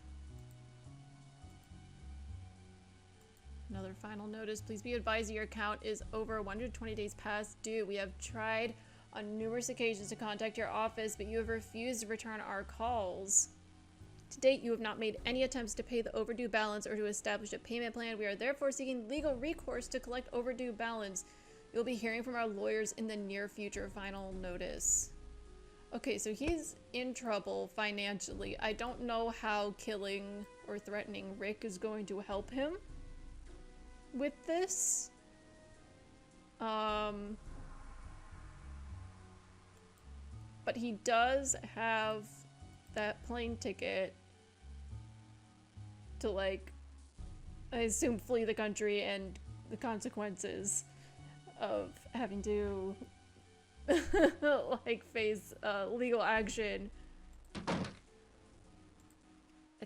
Another final notice. Please be advised your account is over 120 days past due. We have tried on numerous occasions to contact your office, but you have refused to return our calls. To date, you have not made any attempts to pay the overdue balance or to establish a payment plan. We are therefore seeking legal recourse to collect overdue balance. You'll be hearing from our lawyers in the near future. Final notice. Okay, so he's in trouble financially. I don't know how killing or threatening Rick is going to help him with this. But he does have that plane ticket to, like, I assume flee the country and the consequences of having to like face legal action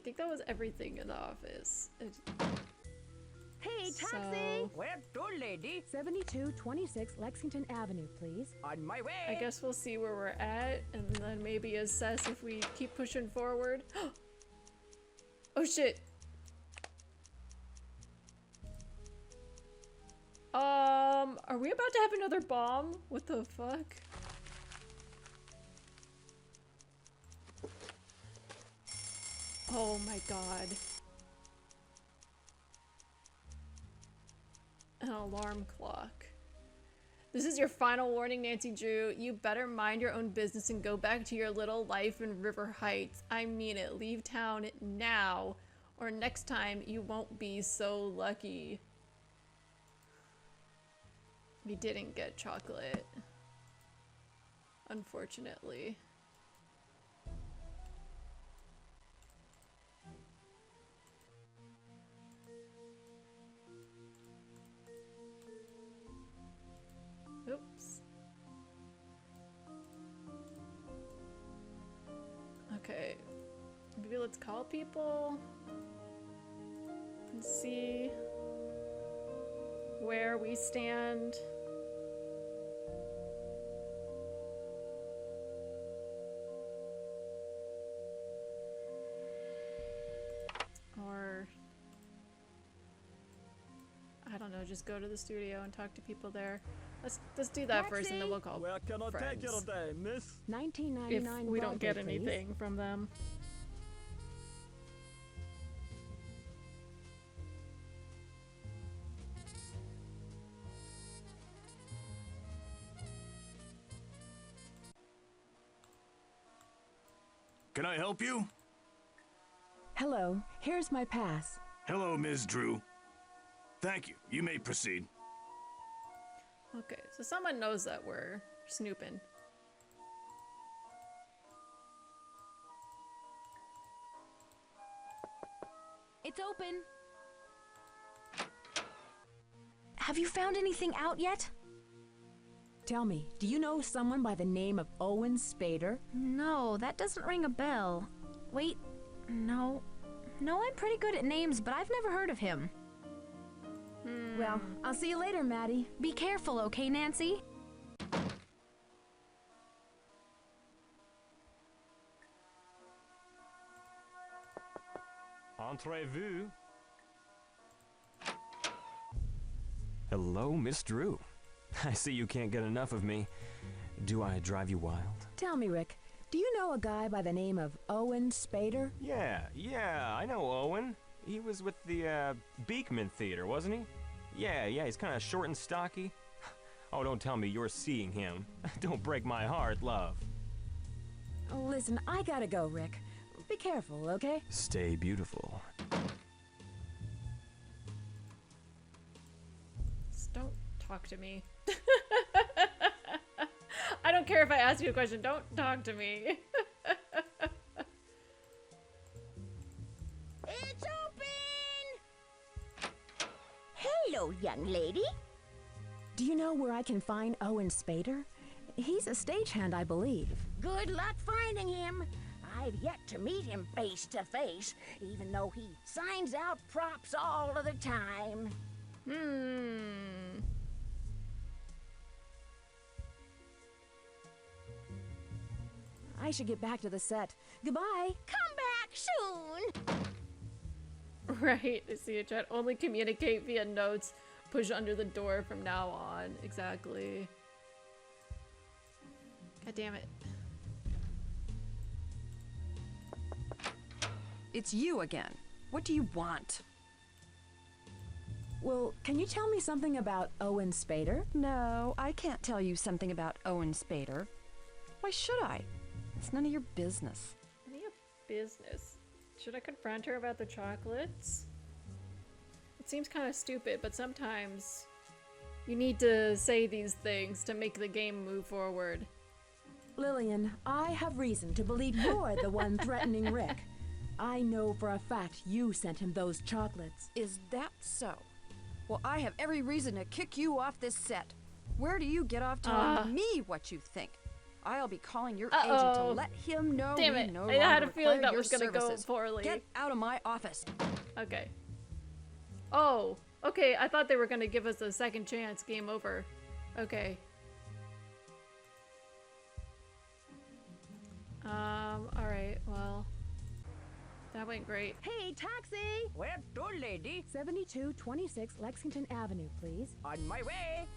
think that was everything in the office. Hey, taxi! So, Where to, lady? 7226 Lexington Avenue, please. On my way. I guess we'll see where we're at and then maybe assess if we keep pushing forward. Oh shit! Are we about to have another bomb? What the fuck? Oh my god. An alarm clock. This is your final warning, Nancy Drew. You better mind your own business and go back to your little life in River Heights. I mean it. Leave town now, or next time you won't be so lucky. We didn't get chocolate, unfortunately. Oops. Okay, maybe let's call people and see where we stand. Or I don't know, just go to the studio and talk to people there. Let's do that first, and then we'll call Where can I friends. take you today, miss? 1999 If we don't get Broadway, please. anything from them. Can I help you? Hello, here's my pass. Hello, Ms. Drew. Thank you. You may proceed. Okay, so someone knows that we're snooping. It's open. Have you found anything out yet? Tell me, do you know someone by the name of Owen Spader? No, that doesn't ring a bell. Wait, no. No, I'm pretty good at names, but I've never heard of him. Well, I'll see you later, Maddie. Be careful, okay, Nancy? Entrez-vous. Hello, Miss Drew. I see you can't get enough of me. Do I drive you wild? Tell me, Rick, do you know a guy by the name of Owen Spader? Yeah, I know Owen. He was with the Beekman Theater, wasn't he? Yeah, he's kind of short and stocky. Oh, don't tell me you're seeing him. Don't break my heart, love. Listen, I gotta go, Rick. Be careful, okay? Stay beautiful. Just don't talk to me. I don't care if I ask you a question, don't talk to me. It's open! Hello, young lady. Do you know where I can find Owen Spader? He's a stagehand, I believe. Good luck finding him. I've yet to meet him face to face, even though he signs out props all of the time. I should get back to the set. Goodbye. Come back soon. Right, I see a chat. Only communicate via notes. Push under the door from now on. Exactly. God damn it. It's you again. What do you want? Well, can you tell me something about Owen Spader? No, I can't tell you something about Owen Spader. Why should I? It's none of your business. Any business? Should I confront her about the chocolates? It seems kind of stupid, but sometimes you need to say these things to make the game move forward. Lillian, I have reason to believe you're the one threatening Rick. I know for a fact you sent him those chocolates. Is that so? Well, I have every reason to kick you off this set. Where do you get off telling me what you think? I'll be calling your agent to Uh-oh. let him know Damn we it. no I had longer a feeling require that your was gonna go services. poorly. Get out of my office. Okay. Oh, okay. I thought they were gonna give us a second chance. Game over. Okay. Alright, well. That went great. Hey, taxi! Where to, lady? 7226 Lexington Avenue, please. On my way.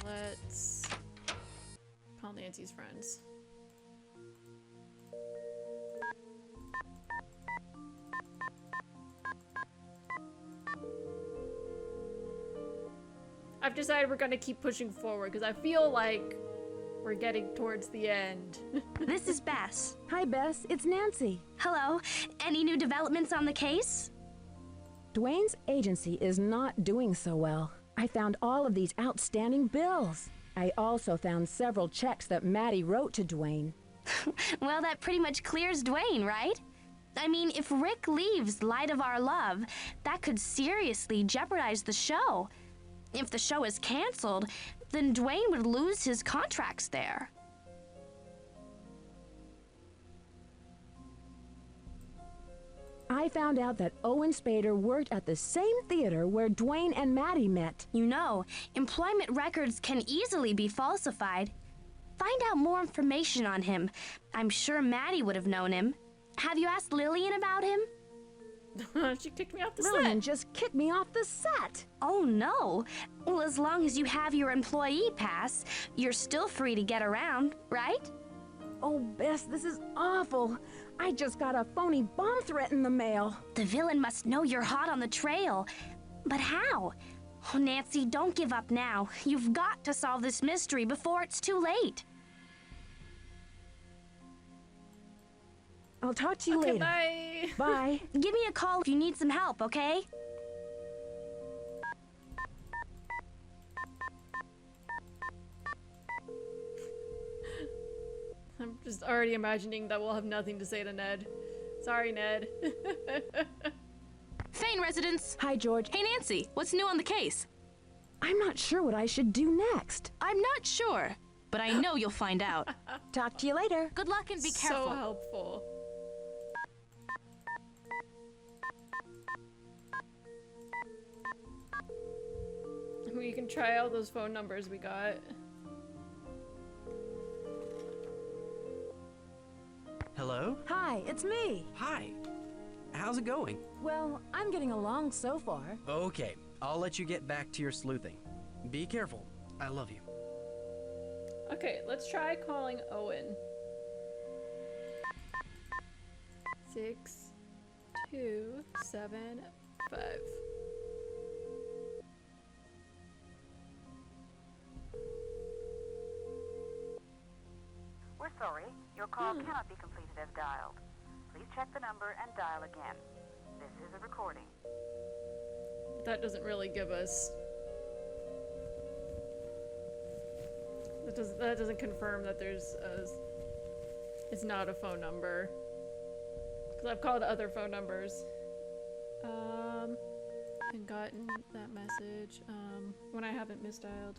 Let's call Nancy's friends. I've decided we're gonna keep pushing forward because I feel like we're getting towards the end. This is Bess. Hi, Bess. It's Nancy. Hello. Any new developments on the case? Dwayne's agency is not doing so well. I found all of these outstanding bills. I also found several checks that Maddie wrote to Dwayne. Well, that pretty much clears Dwayne, right? I mean, if Rick leaves Light of Our Love, that could seriously jeopardize the show. If the show is canceled, then Dwayne would lose his contracts there. I found out that Owen Spader worked at the same theater where Dwayne and Maddie met. You know, employment records can easily be falsified. Find out more information on him. I'm sure Maddie would have known him. Have you asked Lillian about him? She kicked me off the Lillian set. just kicked me off the set. Oh no. Well, as long as you have your employee pass, you're still free to get around, right? Oh, Bess, this is awful. I just got a phony bomb threat in the mail. The villain must know you're hot on the trail. But how? Oh, Nancy, don't give up now. You've got to solve this mystery before it's too late. I'll talk to you Okay, later. bye. Bye. Give me a call if you need some help, okay? I'm just already imagining that we'll have nothing to say to Ned. Sorry, Ned. Fane residence. Hi, George. Hey, Nancy, what's new on the case? I'm not sure what I should do next. I'm not sure, but I know you'll find out. Talk to you later. Good luck and be So careful. helpful. We can try out those phone numbers we got. Hello? Hi, it's me. Hi. How's it going? Well, I'm getting along so far. Okay, I'll let you get back to your sleuthing. Be careful. I love you. Okay, let's try calling Owen. 6, 2, 7, 5. We're sorry. Your call cannot be completed as dialed. Please check the number and dial again. This is a recording. That doesn't really give us... That doesn't confirm that there's a... It's not a phone number. Because I've called other phone numbers. And gotten that message. When I haven't misdialed.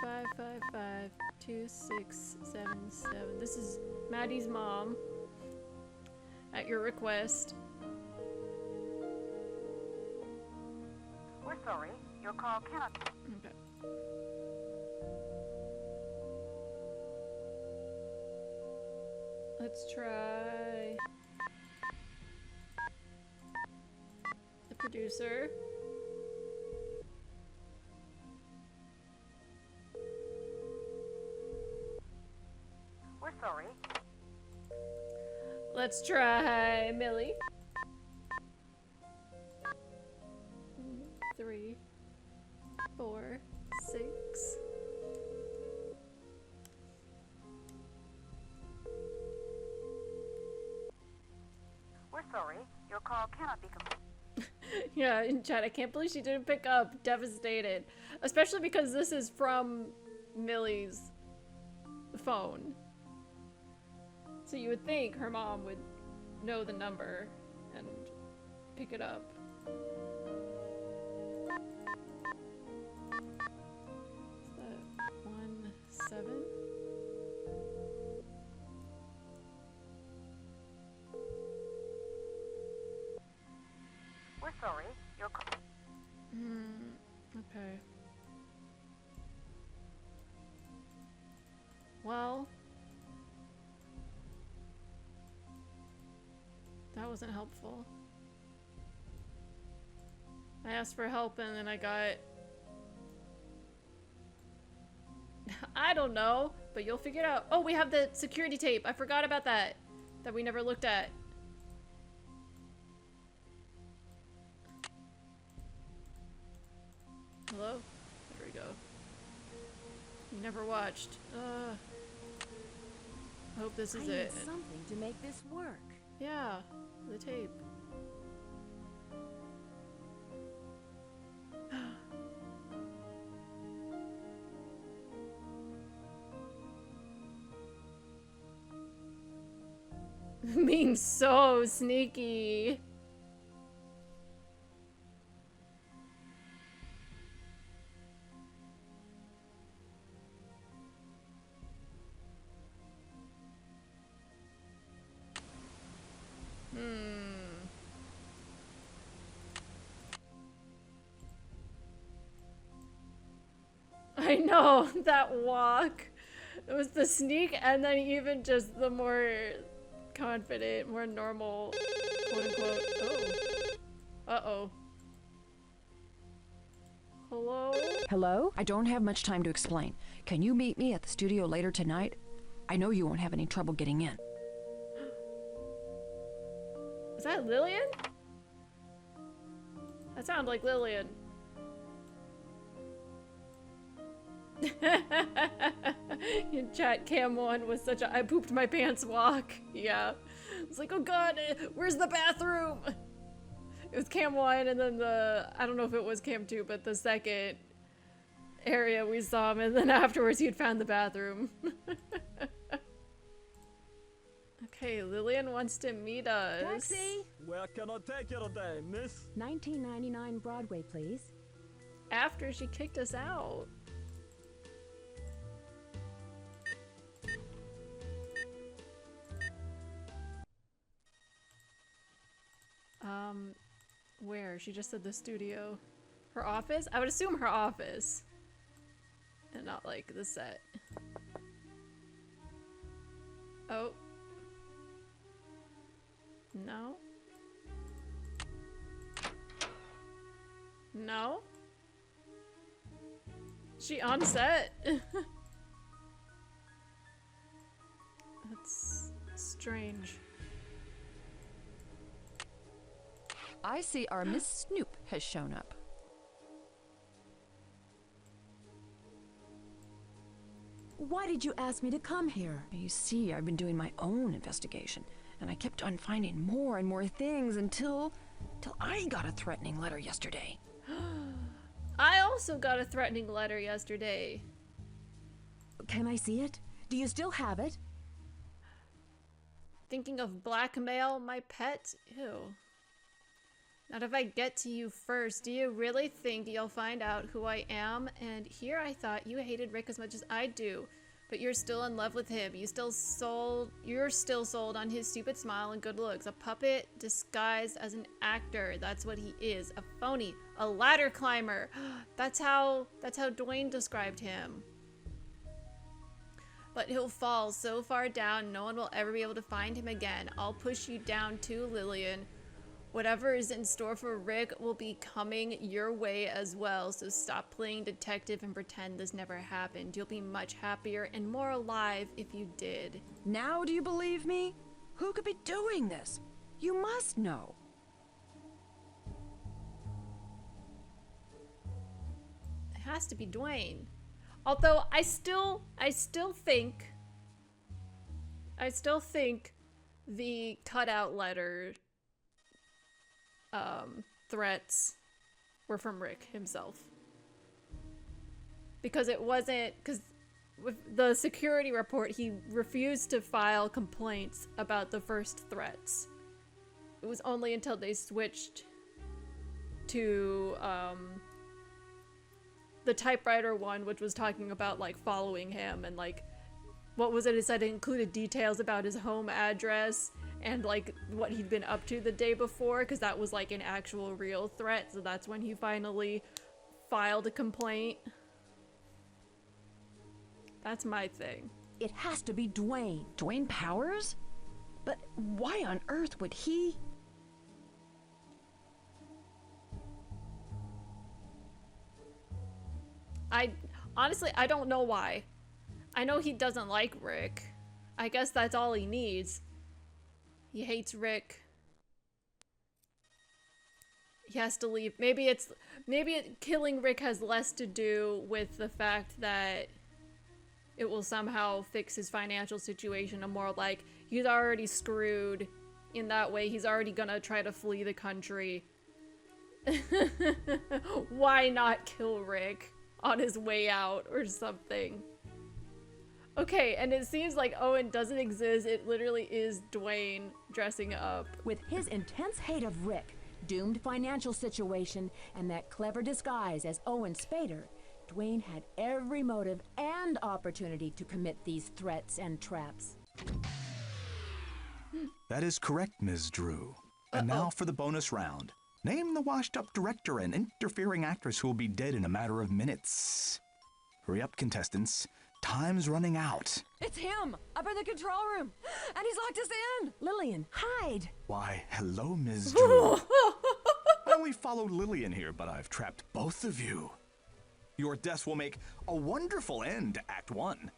555-2677. This is Maddie's mom. At your request. We're sorry. Your call cannot... Okay. Let's try the producer. We're sorry. Let's try Millie. 3, 4, 6. We're sorry. Your call cannot be completed. Yeah, in chat, I can't believe she didn't pick up. Devastated. Especially because this is from Millie's phone. So you would think her mom would know the number and pick it up. Sorry, your call. Okay. Well, that wasn't helpful. I asked for help and then I got... I don't know, but you'll figure it out. Oh, we have the security tape. I forgot about that. That we never looked at. Hello? There we go. You never watched. I hope this is I it. need something to make this work. Yeah, the tape. Being so sneaky. I know, that walk. It was the sneak and then even just the more confident, more normal, quote unquote. Oh. Uh-oh. Hello? Hello? I don't have much time to explain. Can you meet me at the studio later tonight? I know you won't have any trouble getting in. Is that Lillian? That sounded like Lillian. In chat, Cam 1 was such a I pooped my pants walk. Yeah. It's like, oh god, where's the bathroom? It was Cam 1 and then I don't know if it was Cam 2, but the second area we saw him and then afterwards he'd found the bathroom. Okay, Lillian wants to meet us. Taxi! Where can I take you today, miss? 1999 Broadway, please. After she kicked us out. Where? She just said the studio. Her office? I would assume her office. And not like the set. Oh. No. No? She on set? That's strange. I see our Miss Snoop has shown up. Why did you ask me to come here? You see, I've been doing my own investigation, and I kept on finding more and more things until I got a threatening letter yesterday. I also got a threatening letter yesterday. Can I see it? Do you still have it? Thinking of blackmail, my pet? Ew. Not if I get to you first. Do you really think you'll find out who I am? And here I thought you hated Rick as much as I do, but you're still in love with him. You're still sold on his stupid smile and good looks. A puppet disguised as an actor. That's what he is. A phony. A ladder climber. That's how Dwayne described him. But he'll fall so far down, no one will ever be able to find him again. I'll push you down too, Lillian. Whatever is in store for Rick will be coming your way as well, so stop playing detective and pretend this never happened. You'll be much happier and more alive if you did. Now do you believe me? Who could be doing this? You must know. It has to be Dwayne. Although I still think the cutout letter threats were from Rick himself. Because with the security report, he refused to file complaints about the first threats. It was only until they switched to, the typewriter one, which was talking about, like, following him and, like, what was it? It said it included details about his home address and like what he'd been up to the day before, because that was like an actual real threat, so that's when he finally filed a complaint. That's my thing. It has to be Dwayne. Dwayne Powers? But why on earth would he? Honestly, I don't know why. I know he doesn't like Rick. I guess that's all he needs. He hates Rick. He has to leave. Maybe killing Rick has less to do with the fact that it will somehow fix his financial situation, and more like he's already screwed in that way. He's already gonna try to flee the country. Why not kill Rick on his way out or something? Okay, and it seems like Owen doesn't exist. It literally is Dwayne dressing up. With his intense hate of Rick, doomed financial situation, and that clever disguise as Owen Spader, Dwayne had every motive and opportunity to commit these threats and traps. That is correct, Ms. Drew. And now for the bonus round. Name the washed-up director and interfering actress who will be dead in a matter of minutes. Hurry up, contestants. Time's running out. It's him! Up in the control room! And he's locked us in! Lillian, hide! Why, hello, Ms. Drew. I only followed Lillian here, but I've trapped both of you. Your deaths will make a wonderful end to Act 1.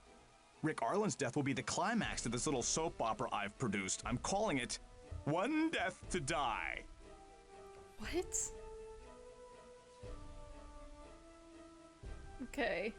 Rick Arlen's death will be the climax to this little soap opera I've produced. I'm calling it One Death to Die. What? Okay.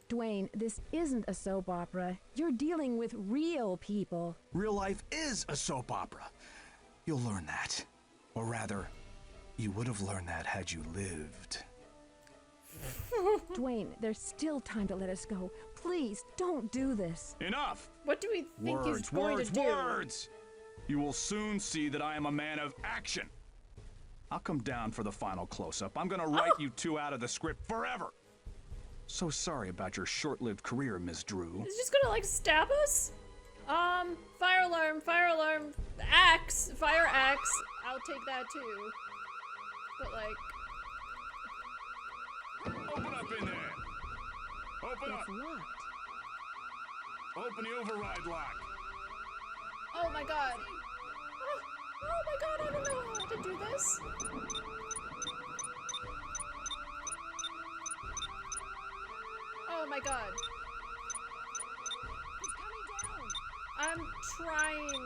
Dwayne, this isn't a soap opera. You're dealing with real people. Real life is a soap opera. You'll learn that. Or rather, you would have learned that had you lived. Dwayne, there's still time to let us go. Please, don't do this. Enough! What do we think he's going to do? Words! You will soon see that I am a man of action. I'll come down for the final close-up. I'm gonna write you two out of the script forever. So sorry about your short-lived career, Ms. Drew. Is he just gonna like stab us? Fire alarm, axe, fire axe. I'll take that too. But like, Open up in there! Open up! It's locked. Open the override lock. oh my god. Oh my god, I don't know how to do this. Oh my god. He's coming down! I'm trying.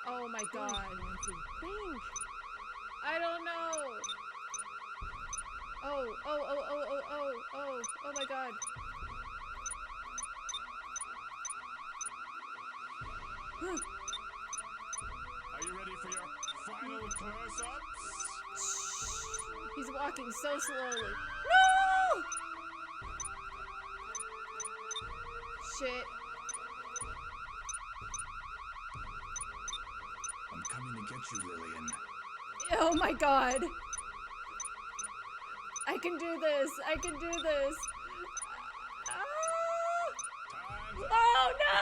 Oh my god. Think. I don't know. Oh my god. Are you ready for your final close-ups? He's walking so slowly. No! Shit. I'm coming to get you, Lillian. Oh my god. I can do this. I can do this. Ah! Oh no!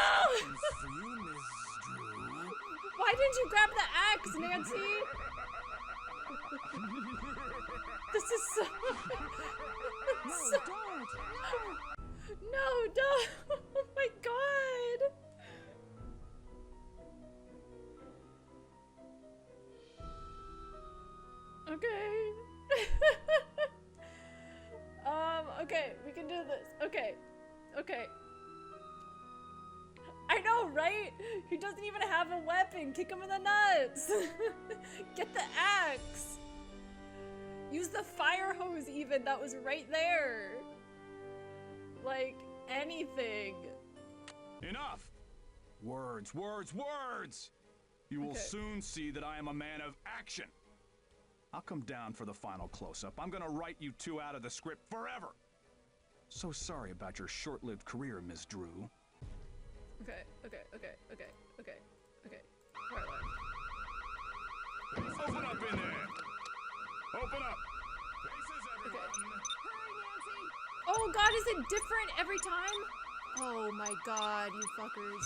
For you, Miss Drew. Why didn't you grab the axe, Nancy? This is so... Don't. No, don't. Oh my god. Okay. Okay, we can do this. Okay. I know, right? He doesn't even have a weapon. Kick him in the nuts. Get the axe. Use the fire hose even. That was right there. Like, anything. Enough! Words. You will soon see that I am a man of action. I'll come down for the final close-up. I'm gonna write you two out of the script forever. So sorry about your short-lived career, Ms. Drew. Okay. Open up Oh god, is it different every time? Oh my god, you fuckers.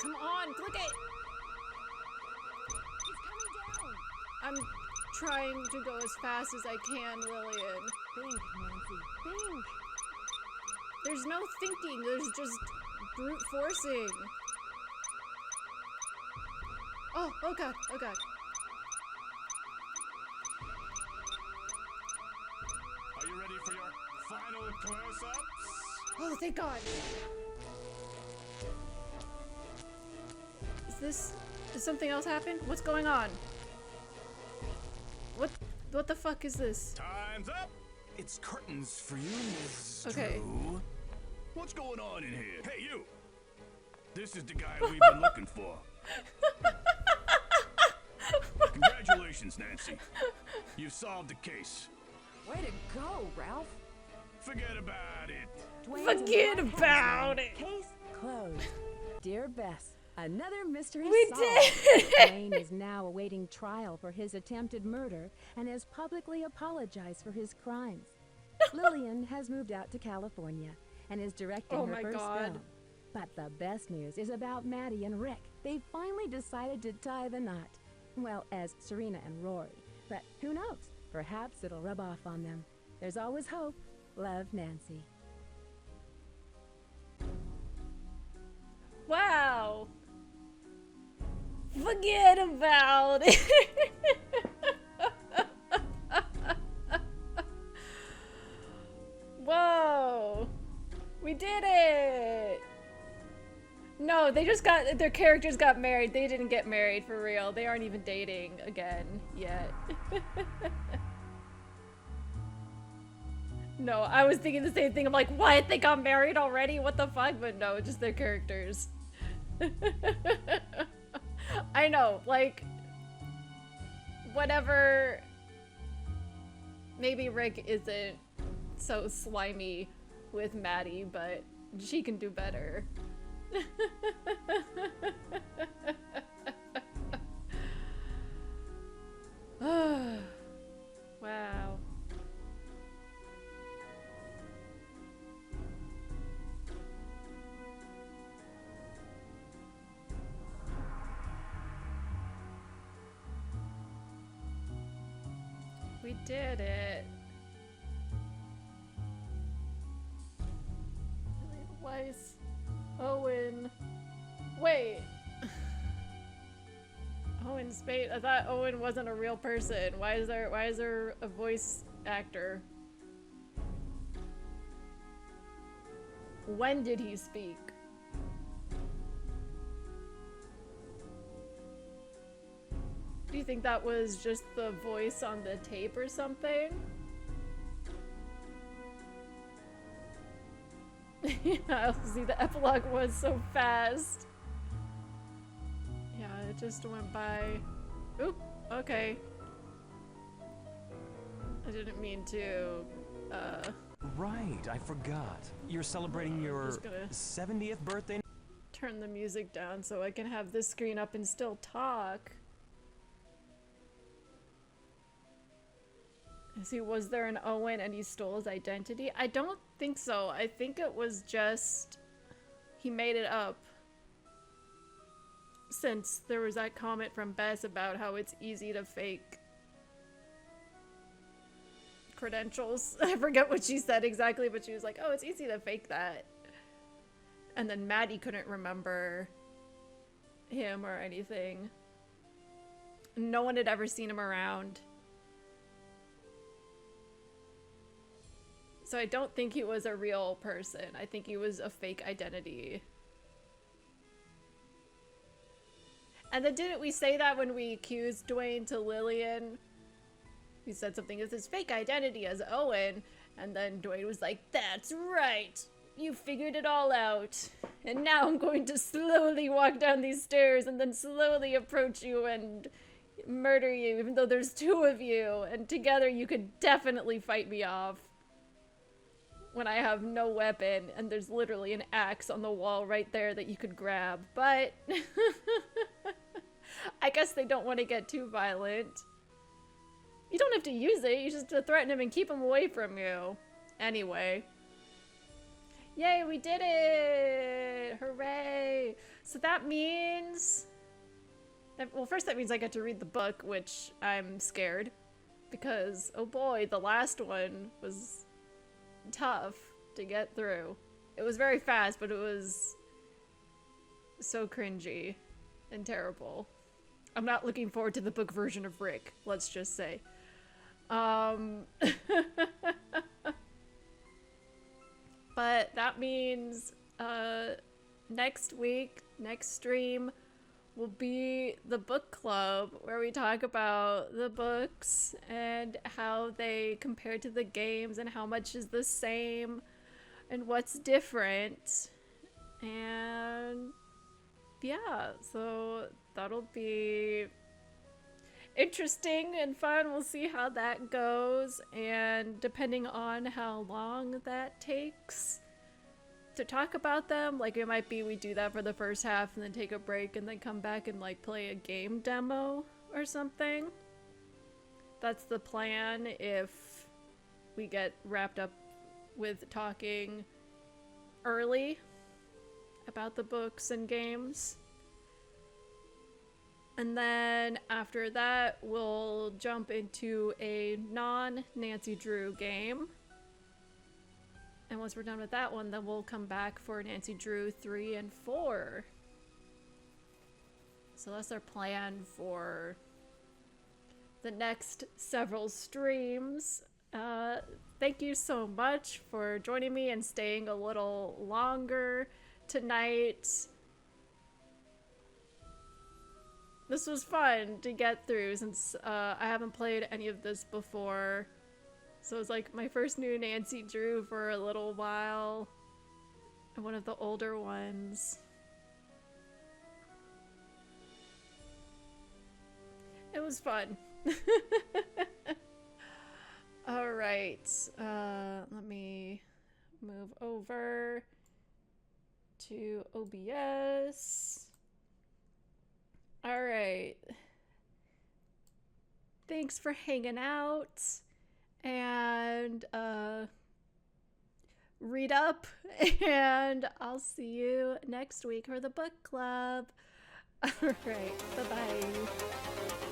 Come on, click it! It's coming down! I'm trying to go as fast as I can, Lillian. Think, Nancy, think! There's no thinking, there's just brute forcing. Oh god, oh god. Are you ready for your final close-ups? Oh, thank god. Is something else happen? What's going on? What the fuck is this? Time's up! It's curtains for you, Miss Okay. Drew. What's going on in here? Hey, you! This is the guy we've been looking for. Congratulations, Nancy. You solved the case. Way to go, Ralph. Forget about it. Forget about it. Case closed. Dear Bess, another mystery We solved. did it! Dwayne is now awaiting trial for his attempted murder and has publicly apologized for his crimes. Lillian has moved out to California and is directing Oh her my first God. film. But the best news is about Maddie and Rick. They finally decided to tie the knot. Well, as Serena and Rory. But who knows? Perhaps it'll rub off on them. There's always hope. Love, Nancy. Wow. Forget about it. Whoa. We did it. No, they just got, their characters got married. They didn't get married for real. They aren't even dating again yet. No, I was thinking the same thing. I'm like, what? They got married already? What the fuck? But no, just their characters. I know, like, whatever. Maybe Rick isn't so slimy with Maddie, but she can do better. Wow. We did it. Weiss. Owen. Wait. Owen Spade. I thought Owen wasn't a real person. Why is there a voice actor? When did he speak? Do you think that was just the voice on the tape or something? Yeah, see, the epilogue was so fast. Yeah, it just went by. Oop, okay. I didn't mean to, Right, I forgot. You're celebrating your just gonna- 70th birthday? turn the music down so I can have this screen up and still talk. See, was there an Owen and he stole his identity? I don't think so. I think it was just he made it up. Since there was that comment from Bess about how it's easy to fake credentials. I forget what she said exactly, but she was like, oh, it's easy to fake that. And then Maddie couldn't remember him or anything. No one had ever seen him around. So I don't think he was a real person. I think he was a fake identity. And then didn't we say that when we accused Dwayne to Lillian? We said something with his fake identity as Owen, and then Dwayne was like, that's right! You figured it all out. And now I'm going to slowly walk down these stairs and then slowly approach you and murder you, even though there's two of you, and together you could definitely fight me off. when I have no weapon and there's literally an axe on the wall right there that you could grab, but I guess they don't want to get too violent. You don't have to use it, you just threaten him and keep him away from you. Anyway. Yay, we did it! Hooray! So that means... well, first that means I get to read the book, which I'm scared. Because, oh boy, the last one was tough to get through. It was very fast, but it was so cringy and terrible. I'm not looking forward to the book version of Rick, let's just say. But that means next week, next stream, will be the book club, where we talk about the books and how they compare to the games and how much is the same and what's different. And yeah, so that'll be interesting and fun. We'll see how that goes, and depending on how long that takes to talk about them, like it might be we do that for the first half and then take a break and then come back and like play a game demo or something. That's the plan if we get wrapped up with talking early about the books and games. And then after that, we'll jump into a non-Nancy Drew game. And once we're done with that one, then we'll come back for Nancy Drew 3 and 4. So that's our plan for the next several streams. Thank you so much for joining me and staying a little longer tonight. This was fun to get through since I haven't played any of this before. So it's like my first new Nancy Drew for a little while. And one of the older ones. It was fun. Alright. Let me move over to OBS. Alright. Thanks for hanging out. And read up, and I'll see you next week for the book club. All right, bye-bye.